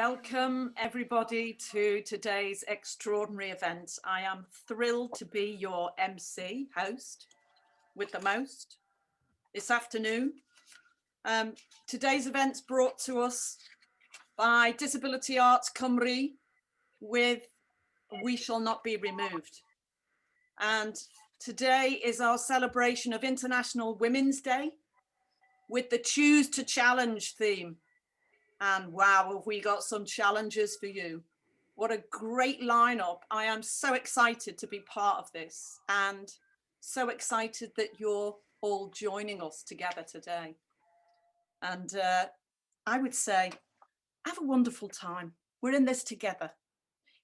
Welcome everybody to today's extraordinary event. I am thrilled to be your MC, host, with the most, this afternoon. Today's event's brought to us by Disability Arts Cymru with We Shall Not Be Removed. And today is our celebration of International Women's Day with the Choose to Challenge theme. And wow, have we got some challenges for you. What a great lineup. I am so excited to be part of this and so excited that you're all joining us together today. And I would say, have a wonderful time. We're in this together.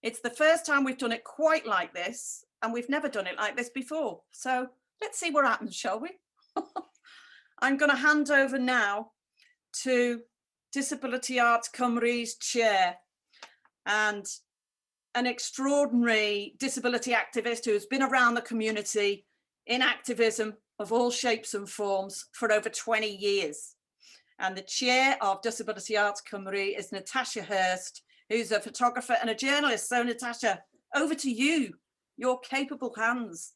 It's the first time we've done it quite like this, and we've never done it like this before. So let's see what happens, shall we? I'm going to hand over now to Disability Arts Cymru's chair and an extraordinary disability activist who's been around the community in activism of all shapes and forms for over 20 years. And the chair of Disability Arts Cymru is Natasha Hirst, who's a photographer and a journalist. So Natasha, over to you, your capable hands.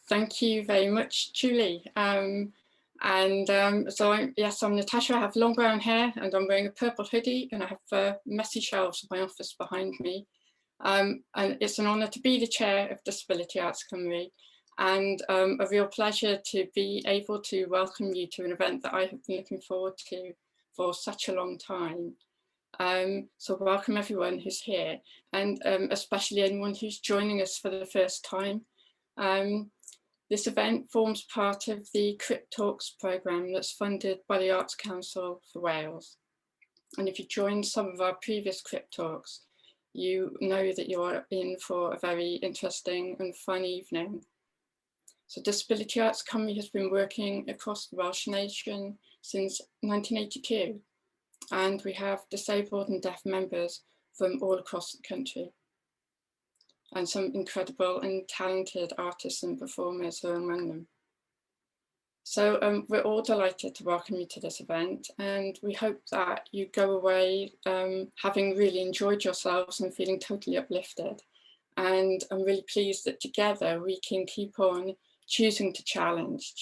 Thank you very much, Julie. I'm Natasha. I have long brown hair and I'm wearing a purple hoodie, and I have messy shelves in my office behind me. And it's an honour to be the chair of Disability Arts Cymru, and a real pleasure to be able to welcome you to an event that I have been looking forward to for such a long time. So welcome everyone who's here, and especially anyone who's joining us for the first time. This event forms part of the Crip Talks programme that's funded by the Arts Council for Wales. And if you joined some of our previous Crip Talks, you know that you are in for a very interesting and fun evening. So Disability Arts Cymru has been working across the Welsh nation since 1982, and we have disabled and deaf members from all across the country, and some incredible and talented artists and performers are among them. So we're all delighted to welcome you to this event, and we hope that you go away having really enjoyed yourselves and feeling totally uplifted. And I'm really pleased that together we can keep on choosing to challenge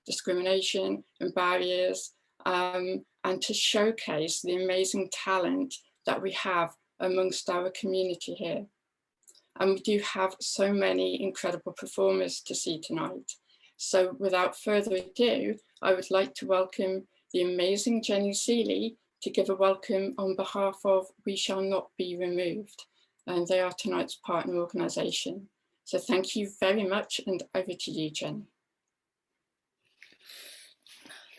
discrimination and barriers, and to showcase the amazing talent that we have amongst our community here. And we do have so many incredible performers to see tonight. So without further ado, I would like to welcome the amazing Jenny Seeley to give a welcome on behalf of We Shall Not Be Removed. And they are tonight's partner organisation. So thank you very much, and over to you, Jenny.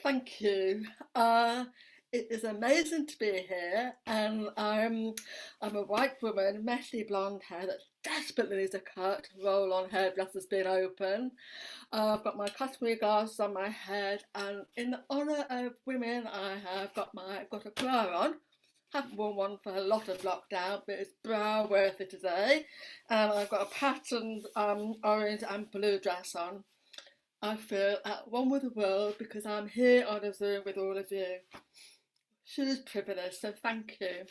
Thank you. It is amazing to be here, and I'm a white woman, messy blonde hair that desperately needs a cut, roll-on hairdresser's been open. I've got my customary glasses on my head, and in honour of women, I have got a bra on. Haven't worn one for a lot of lockdown, but it's bra worthy today. And I've got a patterned orange and blue dress on. I feel at one with the world because I'm here on a Zoom with all of you. Huge privilege, so thank you.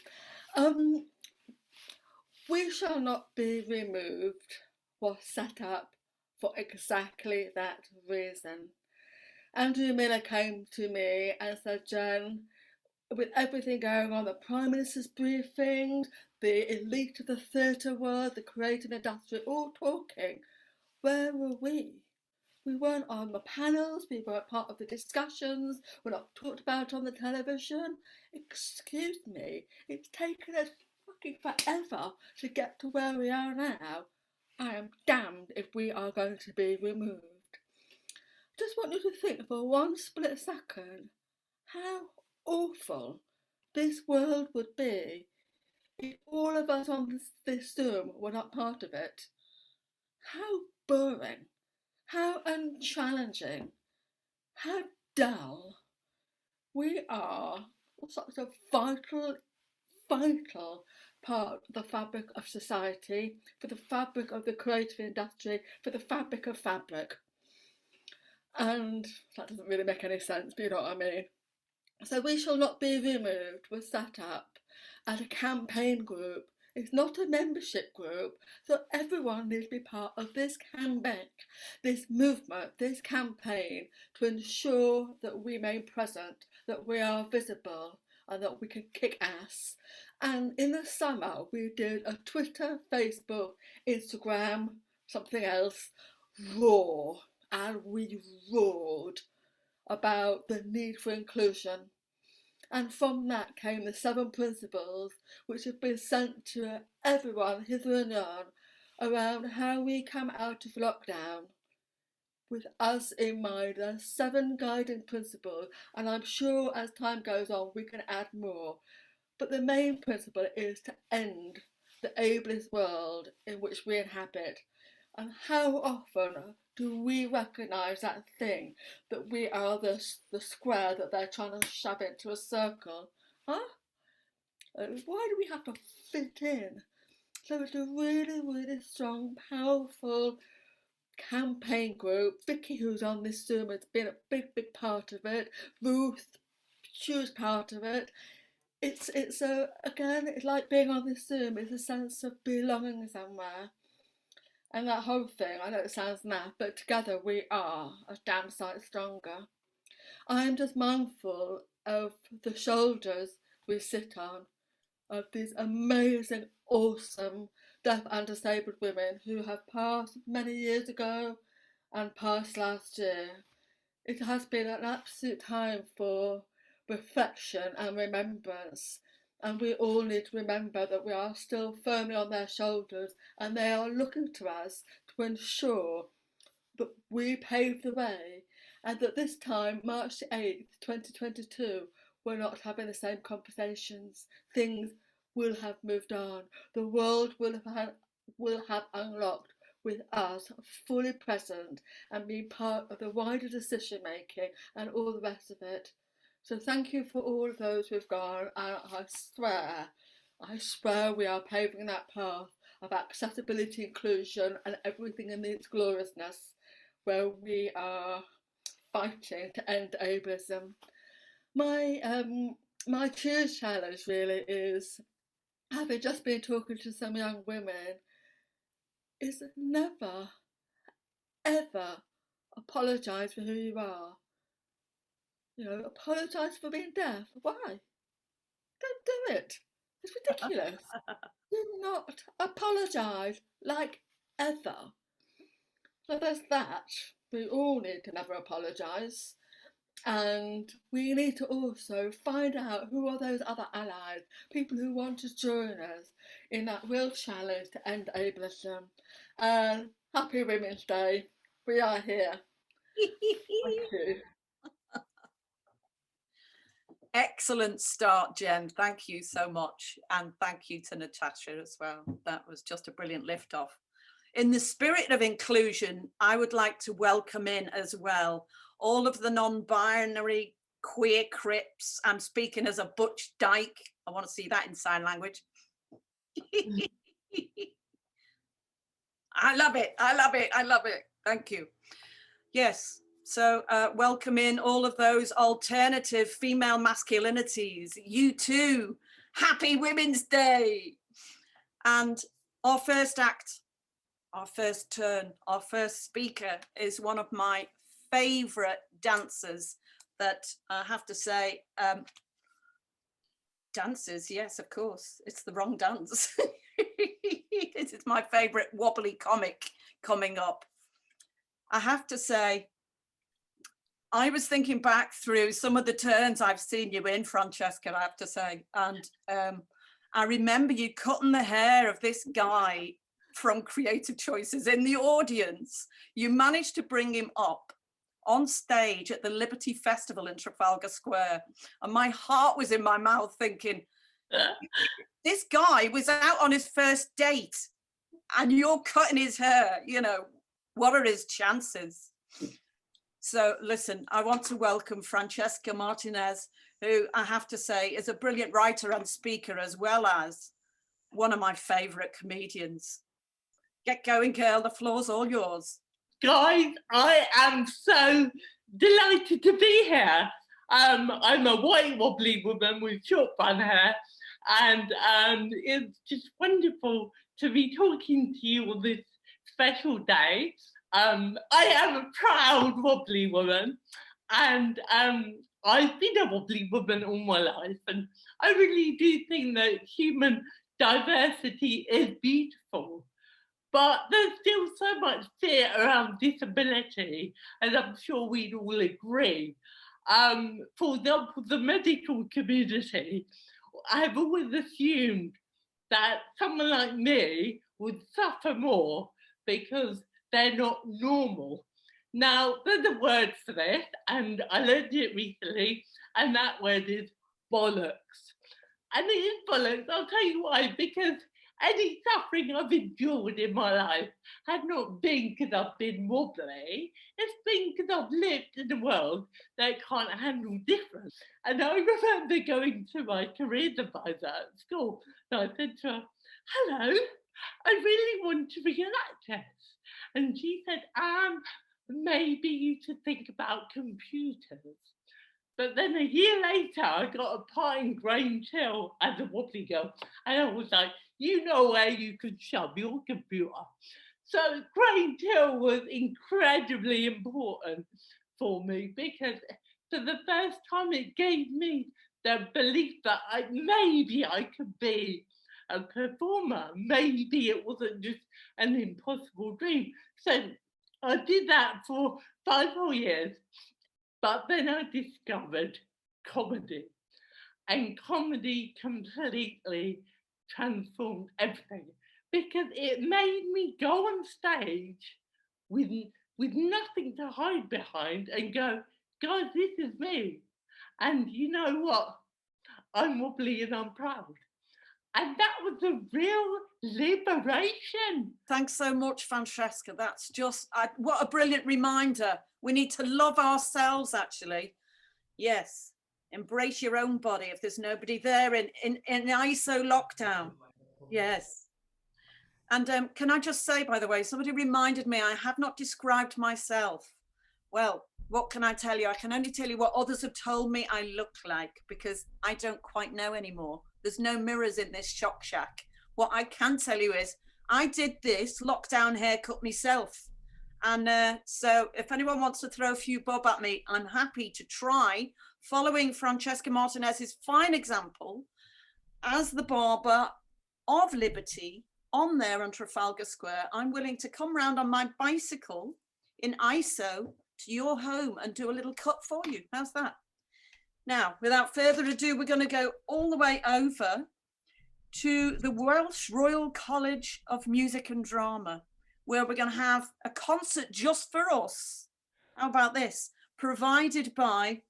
We Shall Not Be Removed was set up for exactly that reason. Andrew Miller came to me and said, Jen, with everything going on, the Prime Minister's briefing, the elite of the theatre world, the creative industry, all talking, where were we? We weren't on the panels, we weren't part of the discussions, we're not talked about on the television. Excuse me, it's taken us fucking forever to get to where we are now. I am damned if we are going to be removed. Just want you to think for one split second how awful this world would be if all of us on this Zoom were not part of it. How boring. How unchallenging, how dull. We are such a vital part of the fabric of society, for the fabric of the creative industry, for the fabric of fabric. And that doesn't really make any sense, but you know what I mean. So We Shall Not Be Removed was set up as a campaign group. It's not a membership group, so everyone needs to be part of this campaign, this movement, this campaign to ensure that we remain present, that we are visible and that we can kick ass. And in the summer we did a Twitter, Facebook, Instagram, something else, roar, and we roared about the need for inclusion. And from that came the 7 principles which have been sent to everyone hither and yon around how we come out of lockdown. With us in mind, there are 7 guiding principles, and I'm sure as time goes on we can add more. But the main principle is to end the ableist world in which we inhabit. And how often do we recognise that thing, that we are the square that they're trying to shove into a circle? Huh? Why do we have to fit in? So it's a really, really strong, powerful campaign group. Vicky, who's on this Zoom, has been a big, big part of it. Ruth, huge part of it. It's again, it's like being on this Zoom. It's a sense of belonging somewhere. And that whole thing, I know it sounds naff, but together we are a damn sight stronger. I am just mindful of the shoulders we sit on, of these amazing, awesome, deaf and disabled women who have passed many years ago and passed last year. It has been an absolute time for reflection and remembrance. And we all need to remember that we are still firmly on their shoulders and they are looking to us to ensure that we pave the way, and that this time, March the 8th, 2022, we're not having the same conversations. Things will have moved on. The world will have unlocked with us fully present and being part of the wider decision making and all the rest of it. So thank you for all of those who've gone, and I swear we are paving that path of accessibility, inclusion and everything in its gloriousness, where we are fighting to end ableism. My cheers challenge really is, having just been talking to some young women, is never, ever apologise for who you are. You know, apologise for being deaf. Why? Don't do it. It's ridiculous. Do not apologise, like, ever. So there's that. We all need to never apologise. And we need to also find out who are those other allies, people who want to join us in that real challenge to end ableism. And happy Women's Day. We are here. Thank you. Excellent start, Jen. Thank you so much. And thank you to Natasha as well. That was just a brilliant lift off. In the spirit of inclusion, I would like to welcome in as well all of the non-binary queer Crips. I'm speaking as a butch dyke. I want to see that in sign language. I love it. I love it. I love it. Thank you. Yes. So welcome in all of those alternative female masculinities. You too. Happy Women's Day. And our first act, our first turn, our first speaker is one of my favourite dancers that I have to say, dances, yes, of course, it's the wrong dance. This is my favourite wobbly comic coming up. I have to say, I was thinking back through some of the turns I've seen you in, Francesca, I have to say, and I remember you cutting the hair of this guy from Creative Choices in the audience. You managed to bring him up on stage at the Liberty Festival in Trafalgar Square, and my heart was in my mouth thinking, this guy was out on his first date and you're cutting his hair, you know, what are his chances? So listen, I want to welcome Francesca Martinez, who I have to say is a brilliant writer and speaker, as well as one of my favourite comedians. Get going, girl, the floor's all yours. Guys, I am so delighted to be here. I'm a white wobbly woman with short fun hair, And it's just wonderful to be talking to you on this special day. I am a proud wobbly woman, and I've been a wobbly woman all my life, and I really do think that human diversity is beautiful. But there's still so much fear around disability, and I'm sure we'd all agree. For example, the medical community, I've always assumed that someone like me would suffer more because they're not normal. Now, there's a word for this, and I learned it recently, and that word is bollocks. And it is bollocks, I'll tell you why, because any suffering I've endured in my life had not been because I've been wobbly, it's been because I've lived in a world that can't handle difference. And I remember going to my careers advisor at school, and I said to her, hello, I really want to be an actress. And she said, maybe you should think about computers. But then a year later, I got a part in Grange Hill as a wobbly girl. And I was like, you know where you could shove your computer. So Grange Hill was incredibly important for me because for the first time it gave me the belief that maybe I could be a performer. Maybe it wasn't just an impossible dream. So I did that for 5 whole years. But then I discovered comedy, and comedy completely transformed everything because it made me go on stage with nothing to hide behind and go, guys, this is me. And you know what? I'm wobbly and I'm proud. And that was a real liberation. Thanks so much, Francesca. That's just, what a brilliant reminder. We need to love ourselves, actually. Yes, embrace your own body if there's nobody there in ISO lockdown. Yes. And can I just say, by the way, somebody reminded me I have not described myself. Well, what can I tell you? I can only tell you what others have told me I look like, because I don't quite know anymore. There's no mirrors in this shock shack. What I can tell you is I did this lockdown haircut myself. And so if anyone wants to throw a few bob at me, I'm happy to try, following Francesca Martinez's fine example, as the barber of Liberty on there on Trafalgar Square. I'm willing to come round on my bicycle in ISO to your home and do a little cut for you. How's that? Now, without further ado, we're going to go all the way over to the Welsh Royal College of Music and Drama, where we're going to have a concert just for us. How about this? Provided by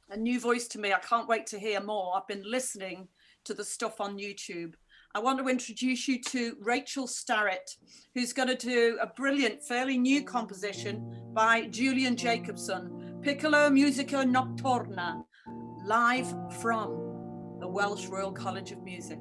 a new voice to me. I can't wait to hear more. I've been listening to the stuff on YouTube. I want to introduce you to Rachel Starrett, who's going to do a brilliant, fairly new composition by Julian Jacobson, Piccolo Musica Nocturna, live from the Welsh Royal College of Music.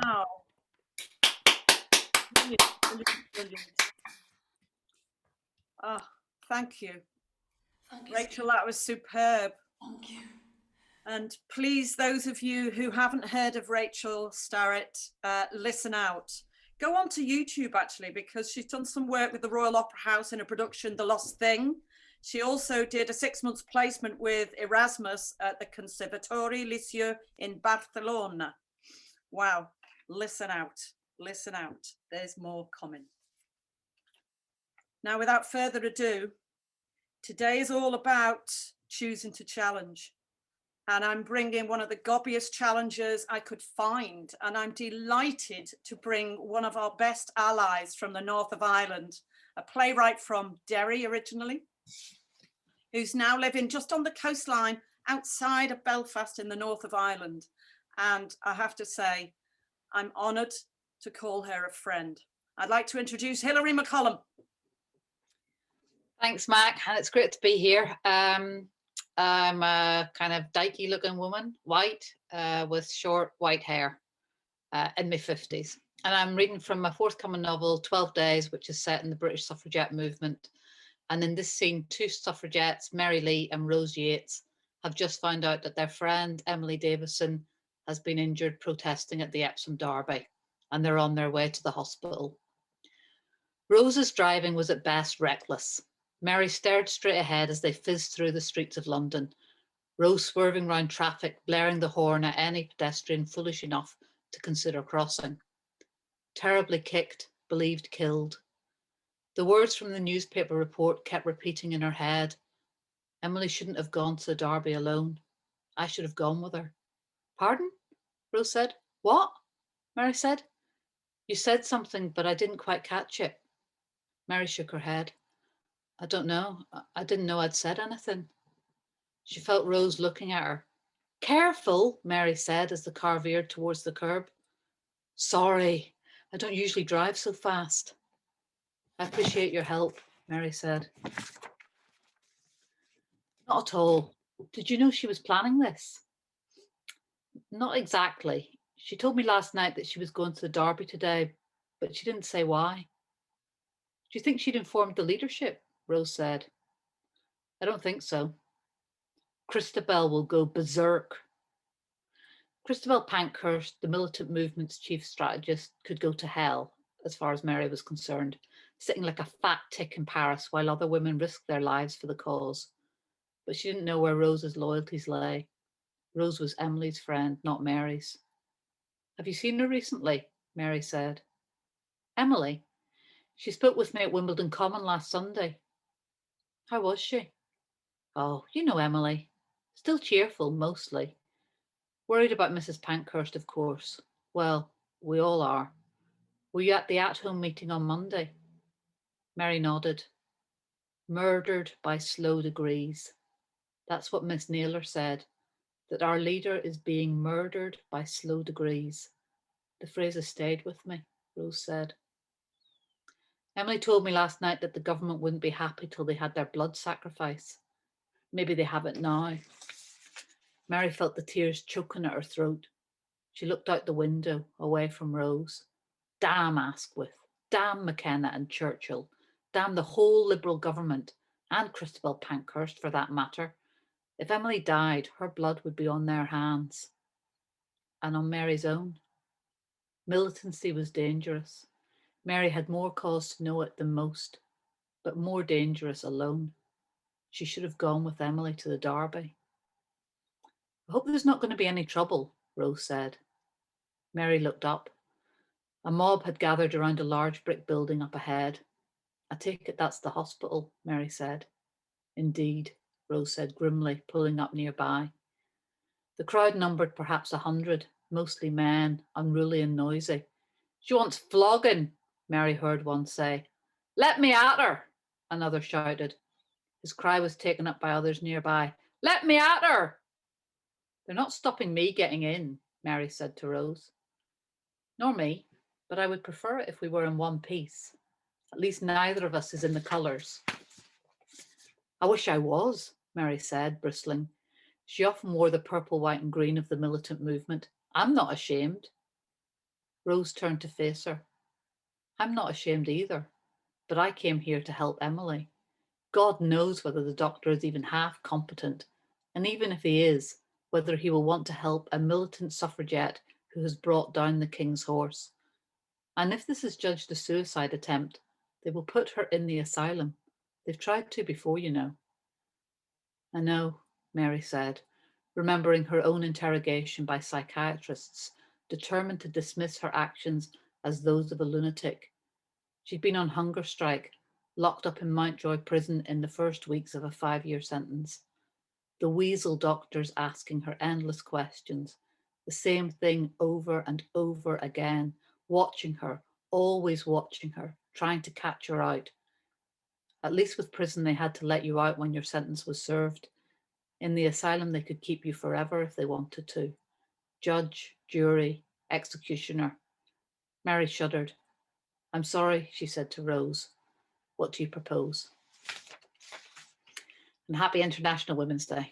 Wow. Brilliant, brilliant, brilliant. Oh, thank you. Thank you, Rachel, that was superb. Thank you. And please, those of you who haven't heard of Rachel Starrett, listen out. Go on to YouTube, actually, because she's done some work with the Royal Opera House in a production, The Lost Thing. She also did a 6-month placement with Erasmus at the Conservatori Liceu in Barcelona. Wow, listen out, listen out. There's more coming. Now, without further ado, today is all about choosing to challenge. And I'm bringing one of the gobbiest challengers I could find. And I'm delighted to bring one of our best allies from the north of Ireland, a playwright from Derry originally, who's now living just on the coastline outside of Belfast in the north of Ireland. And I have to say, I'm honoured to call her a friend. I'd like to introduce Hilary McCollum. Thanks, Mac, and it's great to be here. I'm a kind of dykey looking woman, white, with short white hair, in my 50s. And I'm reading from my forthcoming novel, 12 Days, which is set in the British suffragette movement. And in this scene, 2 suffragettes, Mary Lee and Rose Yates, have just found out that their friend, Emily Davison, has been injured protesting at the Epsom Derby, and they're on their way to the hospital. Rose's driving was at best reckless. Mary stared straight ahead as they fizzed through the streets of London, Rose swerving round traffic, blaring the horn at any pedestrian foolish enough to consider crossing. Terribly kicked, believed killed. The words from the newspaper report kept repeating in her head. Emily shouldn't have gone to the Derby alone. I should have gone with her. Pardon? Rose said. What? Mary said. You said something, but I didn't quite catch it. Mary shook her head. I don't know. I didn't know I'd said anything. She felt Rose looking at her. Careful, Mary said as the car veered towards the curb. Sorry, I don't usually drive so fast. I appreciate your help, Mary said. Not at all. Did you know she was planning this? Not exactly. She told me last night that she was going to the Derby today, but she didn't say why. Do you think she'd informed the leadership? Rose said. I don't think so. Christabel will go berserk. Christabel Pankhurst, the militant movement's chief strategist, could go to hell, as far as Mary was concerned, sitting like a fat tick in Paris while other women risked their lives for the cause. But she didn't know where Rose's loyalties lay. Rose was Emily's friend, not Mary's. Have you seen her recently? Mary said. Emily? She spoke with me at Wimbledon Common last Sunday. How was she? Oh, you know Emily. Still cheerful, mostly. Worried about Mrs. Pankhurst, of course. Well, we all are. Were you at the at-home meeting on Monday? Mary nodded. Murdered by slow degrees. That's what Miss Naylor said, that our leader is being murdered by slow degrees. The phrase has stayed with me, Rose said. Emily told me last night that the government wouldn't be happy till they had their blood sacrifice. Maybe they have it now. Mary felt the tears choking at her throat. She looked out the window, away from Rose. Damn Asquith, damn McKenna and Churchill, damn the whole Liberal government, and Christabel Pankhurst for that matter. If Emily died, her blood would be on their hands. And on Mary's own. Militancy was dangerous. Mary had more cause to know it than most, but more dangerous alone. She should have gone with Emily to the Derby. I hope there's not going to be any trouble, Rose said. Mary looked up. A mob had gathered around a large brick building up ahead. I take it that's the hospital, Mary said. Indeed, Rose said grimly, pulling up nearby. The crowd numbered perhaps 100, mostly men, unruly and noisy. She wants flogging, Mary heard one say. Let me at her, another shouted. His cry was taken up by others nearby. Let me at her! They're not stopping me getting in, Mary said to Rose. Nor me, but I would prefer it if we were in one piece. At least neither of us is in the colours. I wish I was, Mary said, bristling. She often wore the purple, white and green of the militant movement. I'm not ashamed. Rose turned to face her. I'm not ashamed either, but I came here to help Emily. God knows whether the doctor is even half competent, and even if he is, whether he will want to help a militant suffragette who has brought down the king's horse. And if this is judged a suicide attempt, they will put her in the asylum. They've tried to before, you know. I know, Mary said, remembering her own interrogation by psychiatrists, determined to dismiss her actions as those of a lunatic. She'd been on hunger strike, locked up in Mountjoy prison in the first weeks of a 5-year sentence. The weasel doctors asking her endless questions, the same thing over and over again, watching her, always watching her, trying to catch her out. At least with prison, they had to let you out when your sentence was served. In the asylum, they could keep you forever if they wanted to. Judge, jury, executioner. Mary shuddered. I'm sorry, she said to Rose. What do you propose? And happy International Women's Day.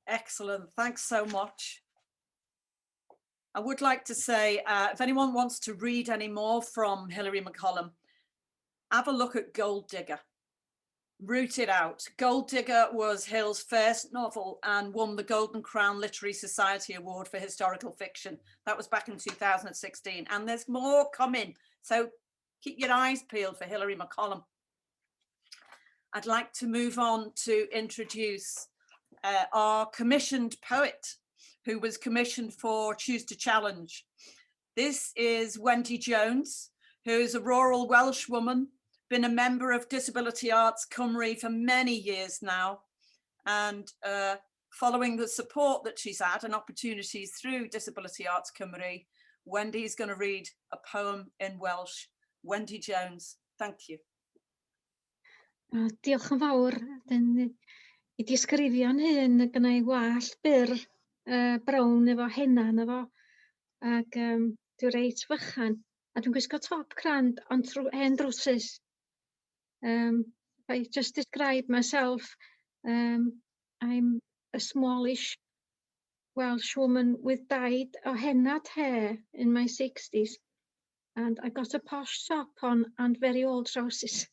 Excellent. Thanks so much. I would like to say, if anyone wants to read any more from Hilary McCollum, have a look at Gold Digger. Root it out. Gold Digger was Hill's first novel and won the Golden Crown Literary Society Award for historical fiction. That was back in 2016. And there's more coming. So keep your eyes peeled for Hilary McCollum. I'd like to move on to introduce our commissioned poet, who was commissioned for Choose to Challenge. This is Wendy Jones, who is a rural Welsh woman, been a member of Disability Arts Cymru for many years now, and following the support that she's had and opportunities through Disability Arts Cymru, Wendy is going to read a poem in Welsh. Wendy Jones, thank you. Diolch yn fawr. I disgrifio'n hyn, gyda i wallt byr brown efo henna yna fo, ac dwi reit fychan, a dwi'n gwisgo top crand ond hen drwsus. If I just describe myself, I'm a smallish Welsh woman with dyed or henna'd hair in my 60s, and I got a posh top on and very old trousers.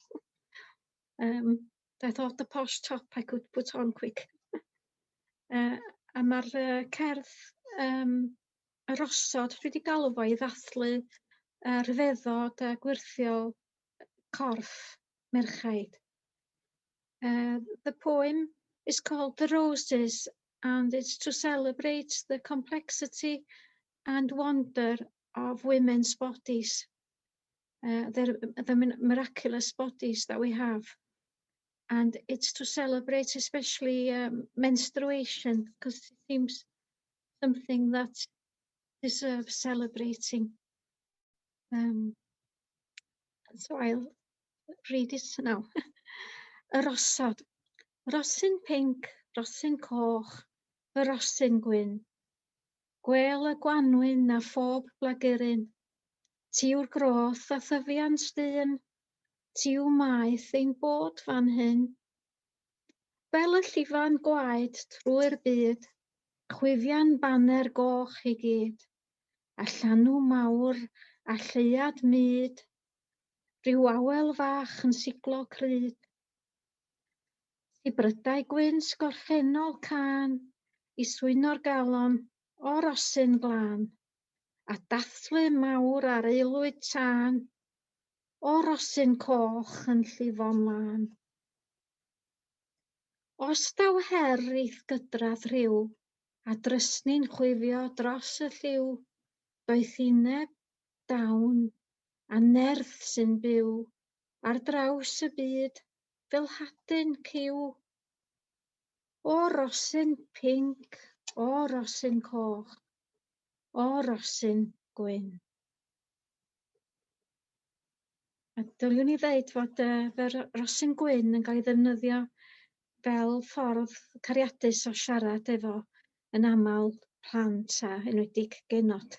I thought the posh top I could put on quick. A mae'r cerdd y rosod dwi wedi galw fo I ddathlu rhyfeddod a gwirthio corff merchaid. The poem is called The Roses, and it's to celebrate the complexity and wonder of women's bodies, the miraculous bodies that we have. And it's to celebrate especially menstruation, because it seems something that deserves celebrating. So I'll read it now. Y rosod. Rosyn pinc, rosyn coch, y rosyn gwyn. Gwel y gwanwyn a phob blaguryn. Tiw'r groth a thyfian styn. Tiw maeth ein bod fan hyn. Fel y llifan gwaed trwy'r byd, chwifian baner goch I gyd, a llanw mawr a lleiad myd, rhyw awel fach yn siglo cryd. I brydau gwyn sgorffennol can, I swino'r galon o rosyn glân, a dathlu mawr ar aelwyd tân, o rosyn coch yn llifo mlaen. Os daw her i'th gydradd rhyw, a drysni'n chwifio dros y lliw, doeth uneb, dawn, a nerth sy'n byw, ar draws y byd, fel hadyn cyw. O rosyn pinc, o rosyn coch, o rosyn gwyn. A dyliwn I ddeud fod rosyn gwyn yn cael ei ddefnyddio fel ffordd cariadus o siarad efo yn aml plant a enwedig genod.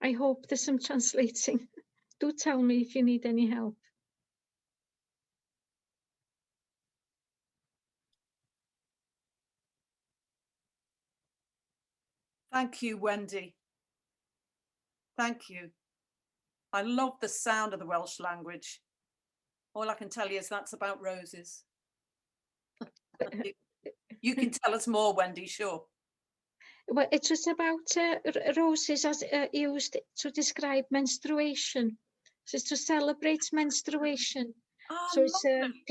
I hope there's some translating. Do tell me if you need any help. Thank you, Wendy. Thank you. I love the sound of the Welsh language. All I can tell you is that's about roses. You can tell us more, Wendy, sure. Well, it was about roses as used to describe menstruation. So it's to celebrate menstruation. Oh, So it's lovely.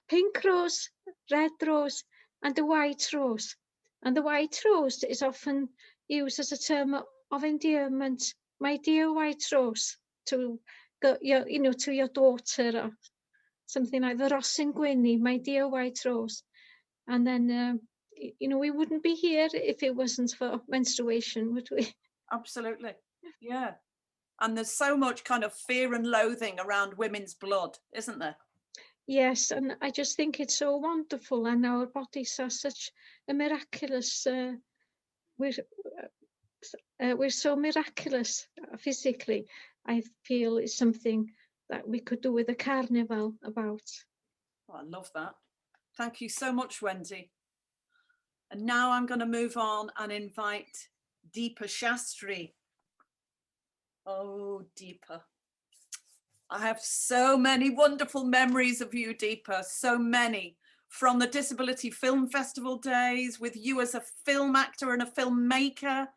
pink rose, red rose, and the white rose. And the white rose is often used as a term of endearment. My dear white rose, to to your daughter, or something like the Rosyn Gwynny, my dear white rose. And then, we wouldn't be here if it wasn't for menstruation, would we? Absolutely. Yeah. And there's so much kind of fear and loathing around women's blood, isn't there? Yes, and I just think it's so wonderful, and our bodies are such a miraculous. We're so miraculous physically. I feel it's something that we could do with a carnival about. Oh, I love that. Thank you so much, Wendy. And now I'm going to move on and invite Deepa Shastri. Oh, Deepa. I have so many wonderful memories of you, Deepa, so many. From the Disability Film Festival days, with you as a film actor and a filmmaker,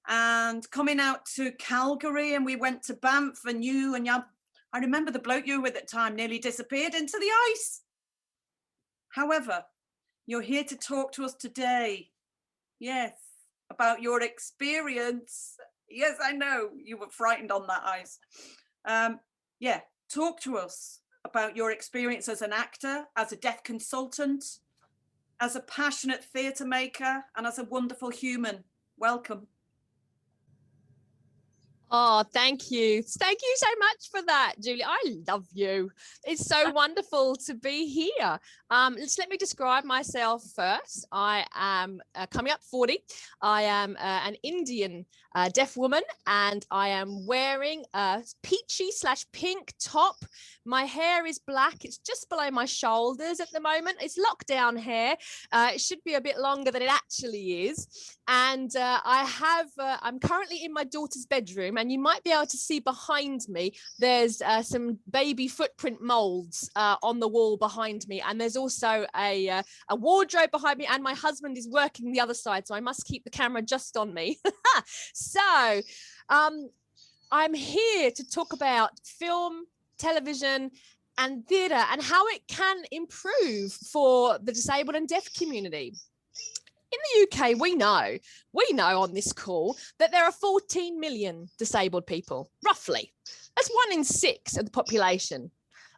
and coming out to Calgary, and we went to Banff, and I remember the bloke you were with at the time nearly disappeared into the ice. However, you're here to talk to us today. Yes, about your experience. Yes, I know you were frightened on that ice. Yeah, talk to us about your experience as an actor, as a deaf consultant, as a passionate theatre maker, and as a wonderful human. Welcome. Oh, thank you. Thank you so much for that, Julie. I love you. It's so wonderful to be here. Let me describe myself first. I am coming up 40. I am an Indian deaf woman, and I am wearing a peachy/pink top. My hair is black. It's just below my shoulders at the moment. It's lockdown hair. It should be a bit longer than it actually is. And I'm currently in my daughter's bedroom, and you might be able to see behind me, there's some baby footprint molds on the wall behind me. And there's also a wardrobe behind me, and my husband is working the other side, so I must keep the camera just on me. So I'm here to talk about film, television, and theatre, and how it can improve for the disabled and deaf community. In the UK, we know on this call that there are 14 million disabled people, roughly. That's 1 in 6 of the population.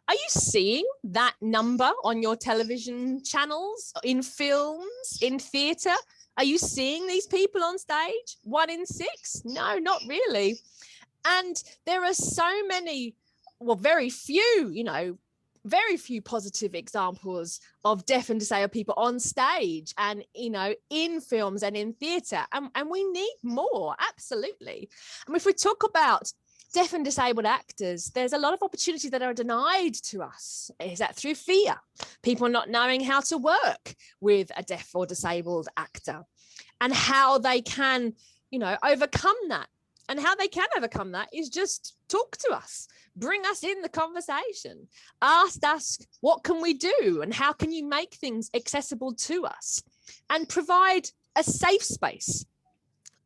Are you seeing that number on your television channels, in films, in theatre? Are you seeing these people on stage? 1 in 6? No, not really. And there are so many, well, very few positive examples of deaf and disabled people on stage and, in films and in theatre. And we need more, absolutely. And if we talk about deaf and disabled actors, there's a lot of opportunities that are denied to us. Is that through fear? People not knowing how to work with a deaf or disabled actor, and how they can, overcome that. And how they can overcome that is just talk to us, bring us in the conversation, ask us, what can we do? And how can you make things accessible to us? And provide a safe space.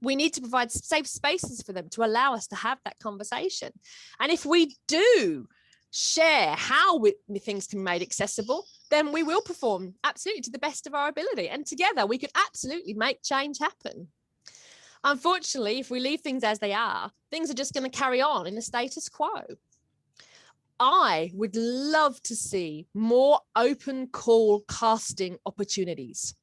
We need to provide safe spaces for them to allow us to have that conversation. And if we do share how things can be made accessible, then we will perform absolutely to the best of our ability. And together we could absolutely make change happen. Unfortunately, if we leave things as they are, things are just going to carry on in the status quo. I would love to see more open call casting opportunities.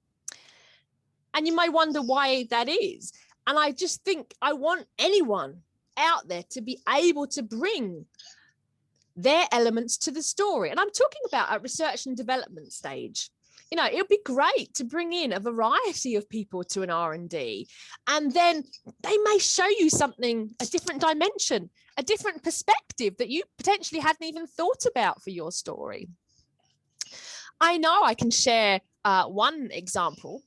And you may wonder why that is. And I just think I want anyone out there to be able to bring their elements to the story. And I'm talking about at research and development stage. It would be great to bring in a variety of people to an R&D, and then they may show you something, a different dimension, a different perspective that you potentially hadn't even thought about for your story. I know I can share one example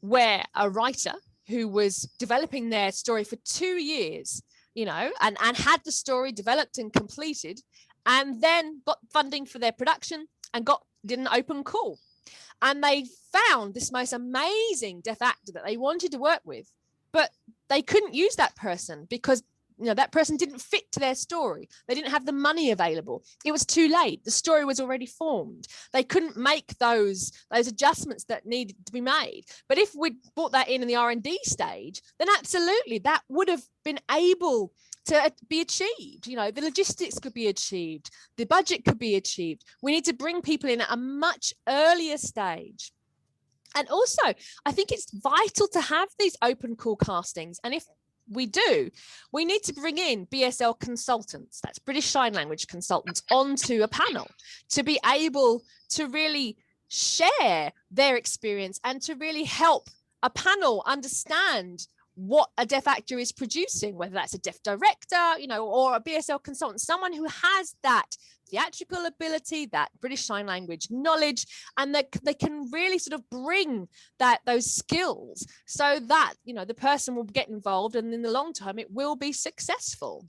where a writer who was developing their story for 2 years, you know, and had the story developed and completed, and then got funding for their production and did an open call. And they found this most amazing deaf actor that they wanted to work with, but they couldn't use that person because, you know, that person didn't fit to their story. They didn't have the money available. It was too late. The story was already formed. They couldn't make those adjustments that needed to be made. But if we'd brought that in the R&D stage, then absolutely that would have been able to be achieved. You know, the logistics could be achieved. The budget could be achieved. We need to bring people in at a much earlier stage. And also, I think it's vital to have these open call castings. And if we do, we need to bring in BSL consultants, that's British Sign Language consultants, onto a panel to be able to really share their experience and to really help a panel understand what a deaf actor is producing, whether that's a deaf director, you know, or a BSL consultant, someone who has that theatrical ability, that British Sign Language knowledge, and that they can really sort of bring those skills so that, you know, the person will get involved and in the long term it will be successful.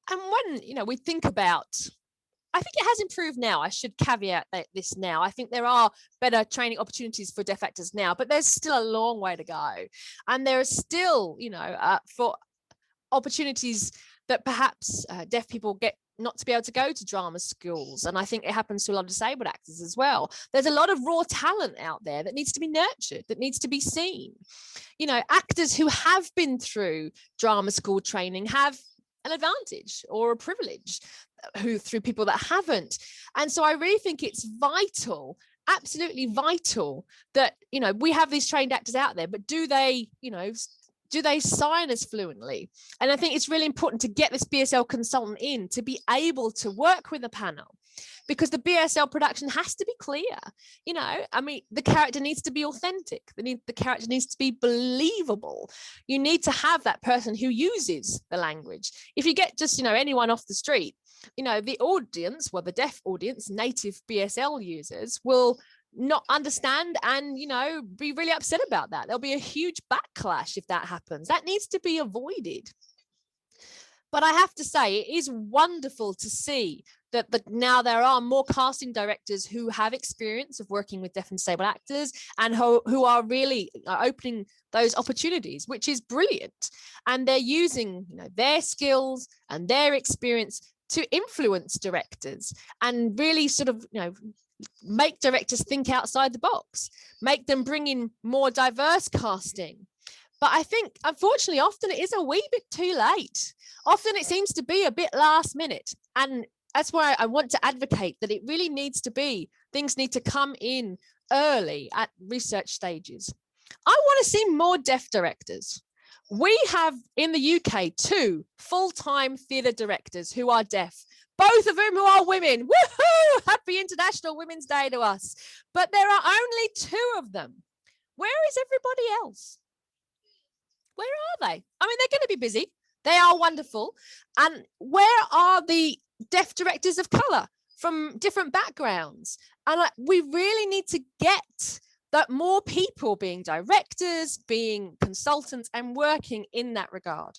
And when, you know, we think about, I think it has improved now. I should caveat this now. I think there are better training opportunities for deaf actors now, but there's still a long way to go. And there is still, you know, for opportunities that perhaps deaf people get not to be able to go to drama schools. And I think it happens to a lot of disabled actors as well. There's a lot of raw talent out there that needs to be nurtured, that needs to be seen. You know, actors who have been through drama school training have an advantage or a privilege through people that haven't. And so I really think it's vital, absolutely vital, that, you know, we have these trained actors out there, but do they, you know, do they sign as fluently? And I think it's really important to get this BSL consultant in to be able to work with a panel, because the BSL production has to be clear. You know, I mean, the character needs to be authentic. The character needs to be believable. You need to have that person who uses the language. If you get just, you know, anyone off the street, you know, the audience, well, the deaf audience, native BSL users will not understand and, you know, be really upset about that. There'll be a huge backlash if that happens. That needs to be avoided. But I have to say, it is wonderful to see that now there are more casting directors who have experience of working with deaf and disabled actors and who are really opening those opportunities, which is brilliant. And they're using, you know, their skills and their experience to influence directors and really sort of, you know, make directors think outside the box, make them bring in more diverse casting. But I think, unfortunately, often it is a wee bit too late. Often it seems to be a bit last minute. And that's why I want to advocate that it really needs to be, things need to come in early at research stages. I want to see more deaf directors. We have in the UK 2 full-time theatre directors who are deaf, both of whom who are women. Woohoo! Happy International Women's Day to us. But there are only 2 of them. Where is everybody else? Where are they? I mean, they're going to be busy. They are wonderful. And where are the deaf directors of colour from different backgrounds? And we really need to get that more people being directors, being consultants and working in that regard.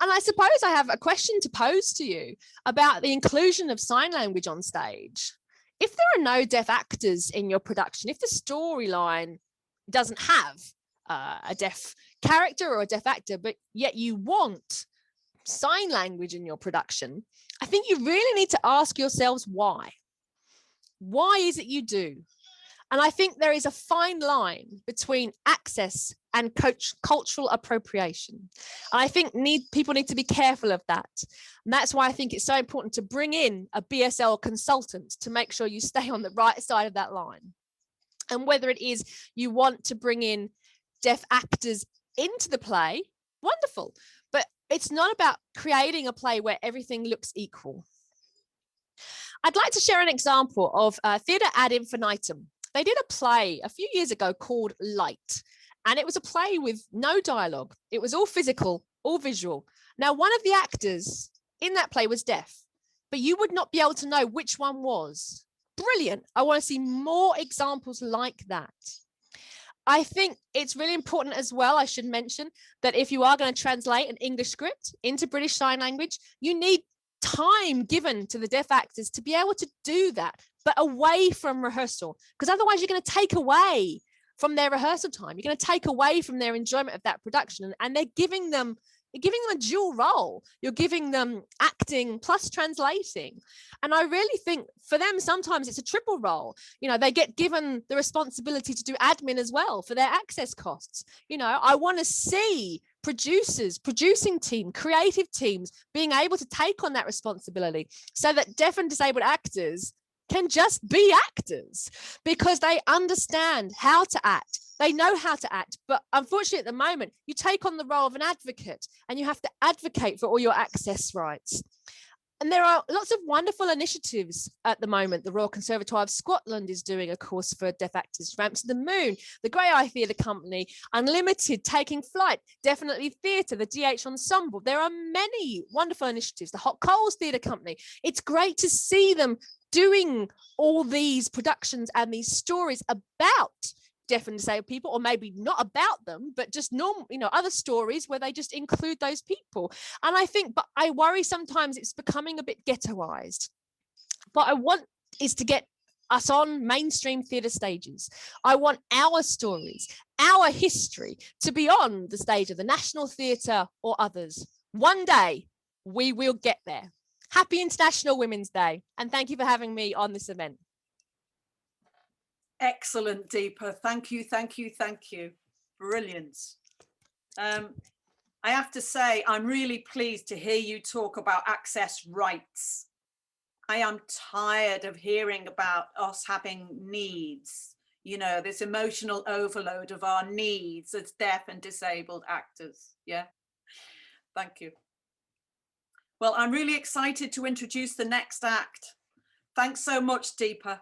And I suppose I have a question to pose to you about the inclusion of sign language on stage. If there are no deaf actors in your production, if the storyline doesn't have a deaf character or a deaf actor, but yet you want sign language in your production, I think you really need to ask yourselves why. Why is it you do? And I think there is a fine line between access and cultural appropriation. And I think people need to be careful of that. And that's why I think it's so important to bring in a BSL consultant to make sure you stay on the right side of that line. And whether it is you want to bring in deaf actors into the play, wonderful. But it's not about creating a play where everything looks equal. I'd like to share an example of Theatre ad Infinitum. They did a play a few years ago called Light, and it was a play with no dialogue. It was all physical, all visual. Now, one of the actors in that play was deaf, but you would not be able to know which one was. brilliant. I want to see more examples like that. I think it's really important as well, I should mention, that if you are going to translate an English script into British Sign Language, you need time given to the deaf actors to be able to do that, but away from rehearsal, because otherwise you're going to take away from their rehearsal time. You're going to take away from their enjoyment of that production, and they're giving them a dual role. You're giving them acting plus translating. And I really think for them, sometimes it's a triple role. You know, they get given the responsibility to do admin as well for their access costs. You know, I want to see producers, producing team, creative teams being able to take on that responsibility so that deaf and disabled actors can just be actors because they understand how to act. They know how to act, but unfortunately at the moment, you take on the role of an advocate and you have to advocate for all your access rights. And there are lots of wonderful initiatives at the moment. The Royal Conservatoire of Scotland is doing a course for deaf actors, Ramp to the Moon, the Grey Eye Theatre Company, Unlimited, Taking Flight, Definitely Theatre, the DH Ensemble. There are many wonderful initiatives, the Hot Coals Theatre Company. It's great to see them doing all these productions and these stories about deaf and disabled people, or maybe not about them, but just normal, you know, other stories where they just include those people. And I think, but I worry sometimes it's becoming a bit ghettoized. What I want is to get us on mainstream theatre stages. I want our stories, our history to be on the stage of the National Theatre or others. One day we will get there. Happy International Women's Day. And thank you for having me on this event. Excellent, Deepa. Thank you, thank you, thank you. Brilliant. I have to say, I'm really pleased to hear you talk about access rights. I am tired of hearing about us having needs, you know, this emotional overload of our needs as deaf and disabled actors. Yeah, thank you. Well, I'm really excited to introduce the next act. Thanks so much, Deepa.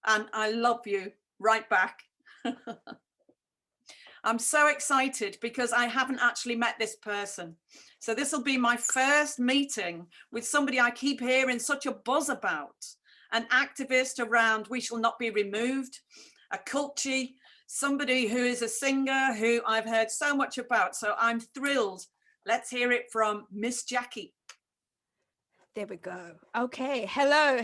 And I love you right back. I'm so excited because I haven't actually met this person. So this will be my first meeting with somebody I keep hearing such a buzz about, an activist around We Shall Not Be Removed, a culture, somebody who is a singer who I've heard so much about. So I'm thrilled. Let's hear it from Miss Jackie. There we go. Okay. Hello,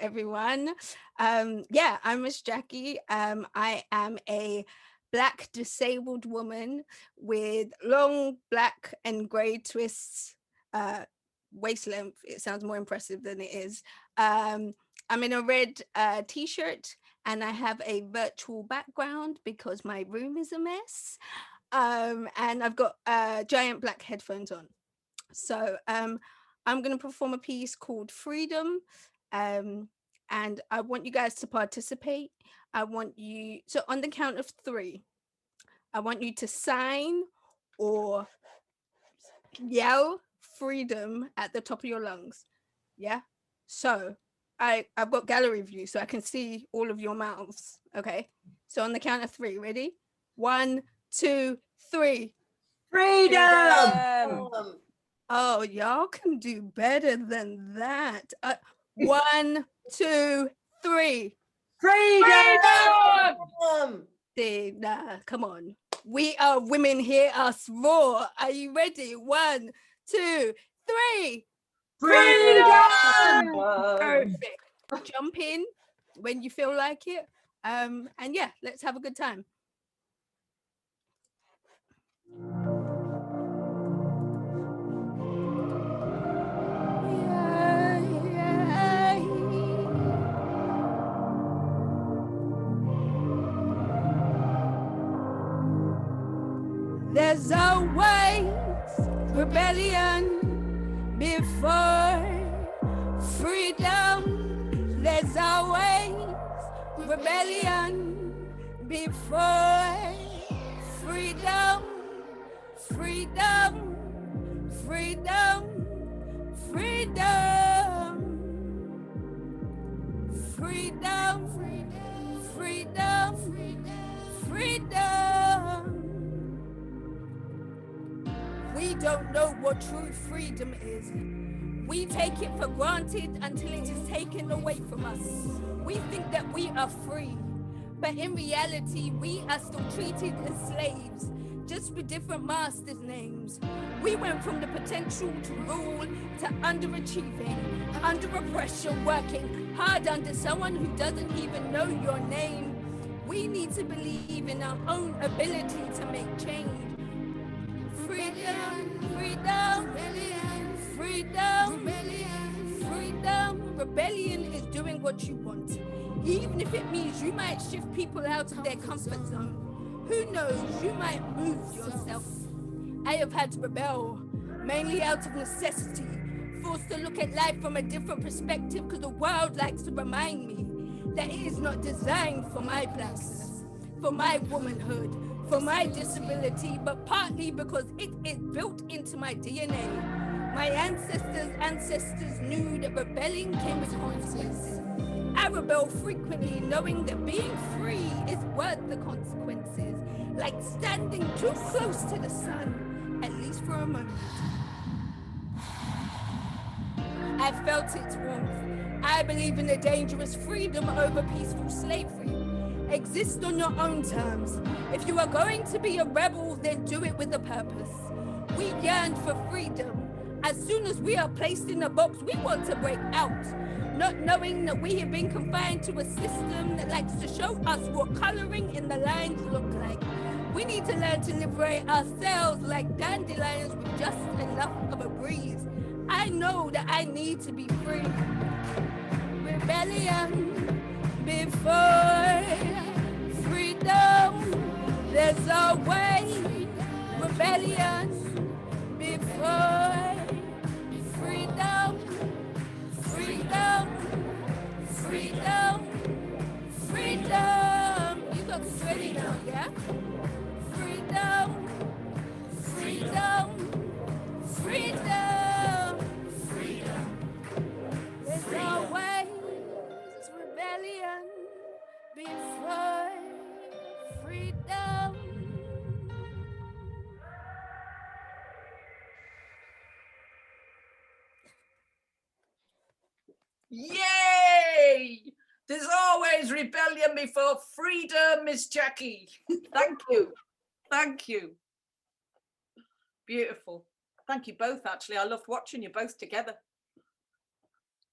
everyone. Yeah, I'm Miss Jackie. I am a Black disabled woman with long black and grey twists, waist length. It sounds more impressive than it is. I'm in a red t-shirt and I have a virtual background because my room is a mess. And I've got giant black headphones on. So I'm going to perform a piece called Freedom, and I want you guys to participate. I want you, so on the count of 3, I want you to sign or yell freedom at the top of your lungs. Yeah? So I've got gallery view so I can see all of your mouths. Okay? So on the count of 3, ready? 1, 2, 3. Freedom! Oh, y'all can do better than that. 1, 2, 3. Freedom! See, nah, come on. We are women, hear us roar. Are you ready? 1, 2, 3. Freedom! Perfect. Jump in when you feel like it. And yeah, let's have a good time. There's always rebellion before freedom. There's always rebellion before freedom. Freedom, freedom, freedom, freedom, freedom, freedom. We don't know what true freedom is. We take it for granted until it is taken away from us. We think that we are free, but in reality, we are still treated as slaves, just with different masters' names. We went from the potential to rule to underachieving, under oppression, working hard under someone who doesn't even know your name. We need to believe in our own ability to make change. Freedom, freedom, freedom, freedom. Rebellion is doing what you want, even if it means you might shift people out of their comfort zone. Who knows, you might move yourself. I have had to rebel, mainly out of necessity, forced to look at life from a different perspective because the world likes to remind me that it is not designed for my blackness, for my womanhood, for my disability, but partly because it is built into my DNA. My ancestors knew that rebelling came with consequences. I rebel frequently, knowing that being free is worth the consequences, like standing too close to the sun, at least for a moment. I felt its warmth. I believe in the dangerous freedom over peaceful slavery. Exist on your own terms. If you are going to be a rebel, then do it with a purpose. We yearned for freedom. As soon as we are placed in a box, we want to break out, not knowing that we have been confined to a system that likes to show us what coloring in the lines look like. We need to learn to liberate ourselves like dandelions with just enough of a breeze. I know that I need to be free. Rebellion before freedom. There's a way. Rebellion before freedom. Freedom. Freedom. Freedom. You got this ready now, yeah? Freedom. Freedom. Freedom. Freedom. There's always rebellion before freedom. Yay! There's always rebellion before freedom, Miss Jackie. Thank you. Thank you. Beautiful. Thank you both, actually. I loved watching you both together.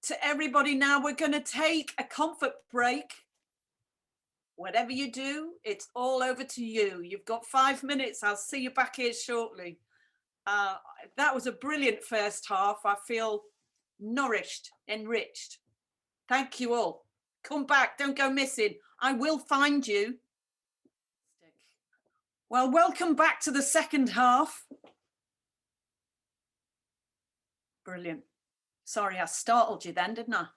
To everybody now, we're going to take a comfort break. Whatever you do, it's all over to you. You've got 5 minutes. I'll see you back here shortly. That was a brilliant first half. I feel nourished, enriched. Thank you all. Come back. Don't go missing. I will find you. Well, welcome back to the second half. Brilliant. Sorry, I startled you then, didn't I?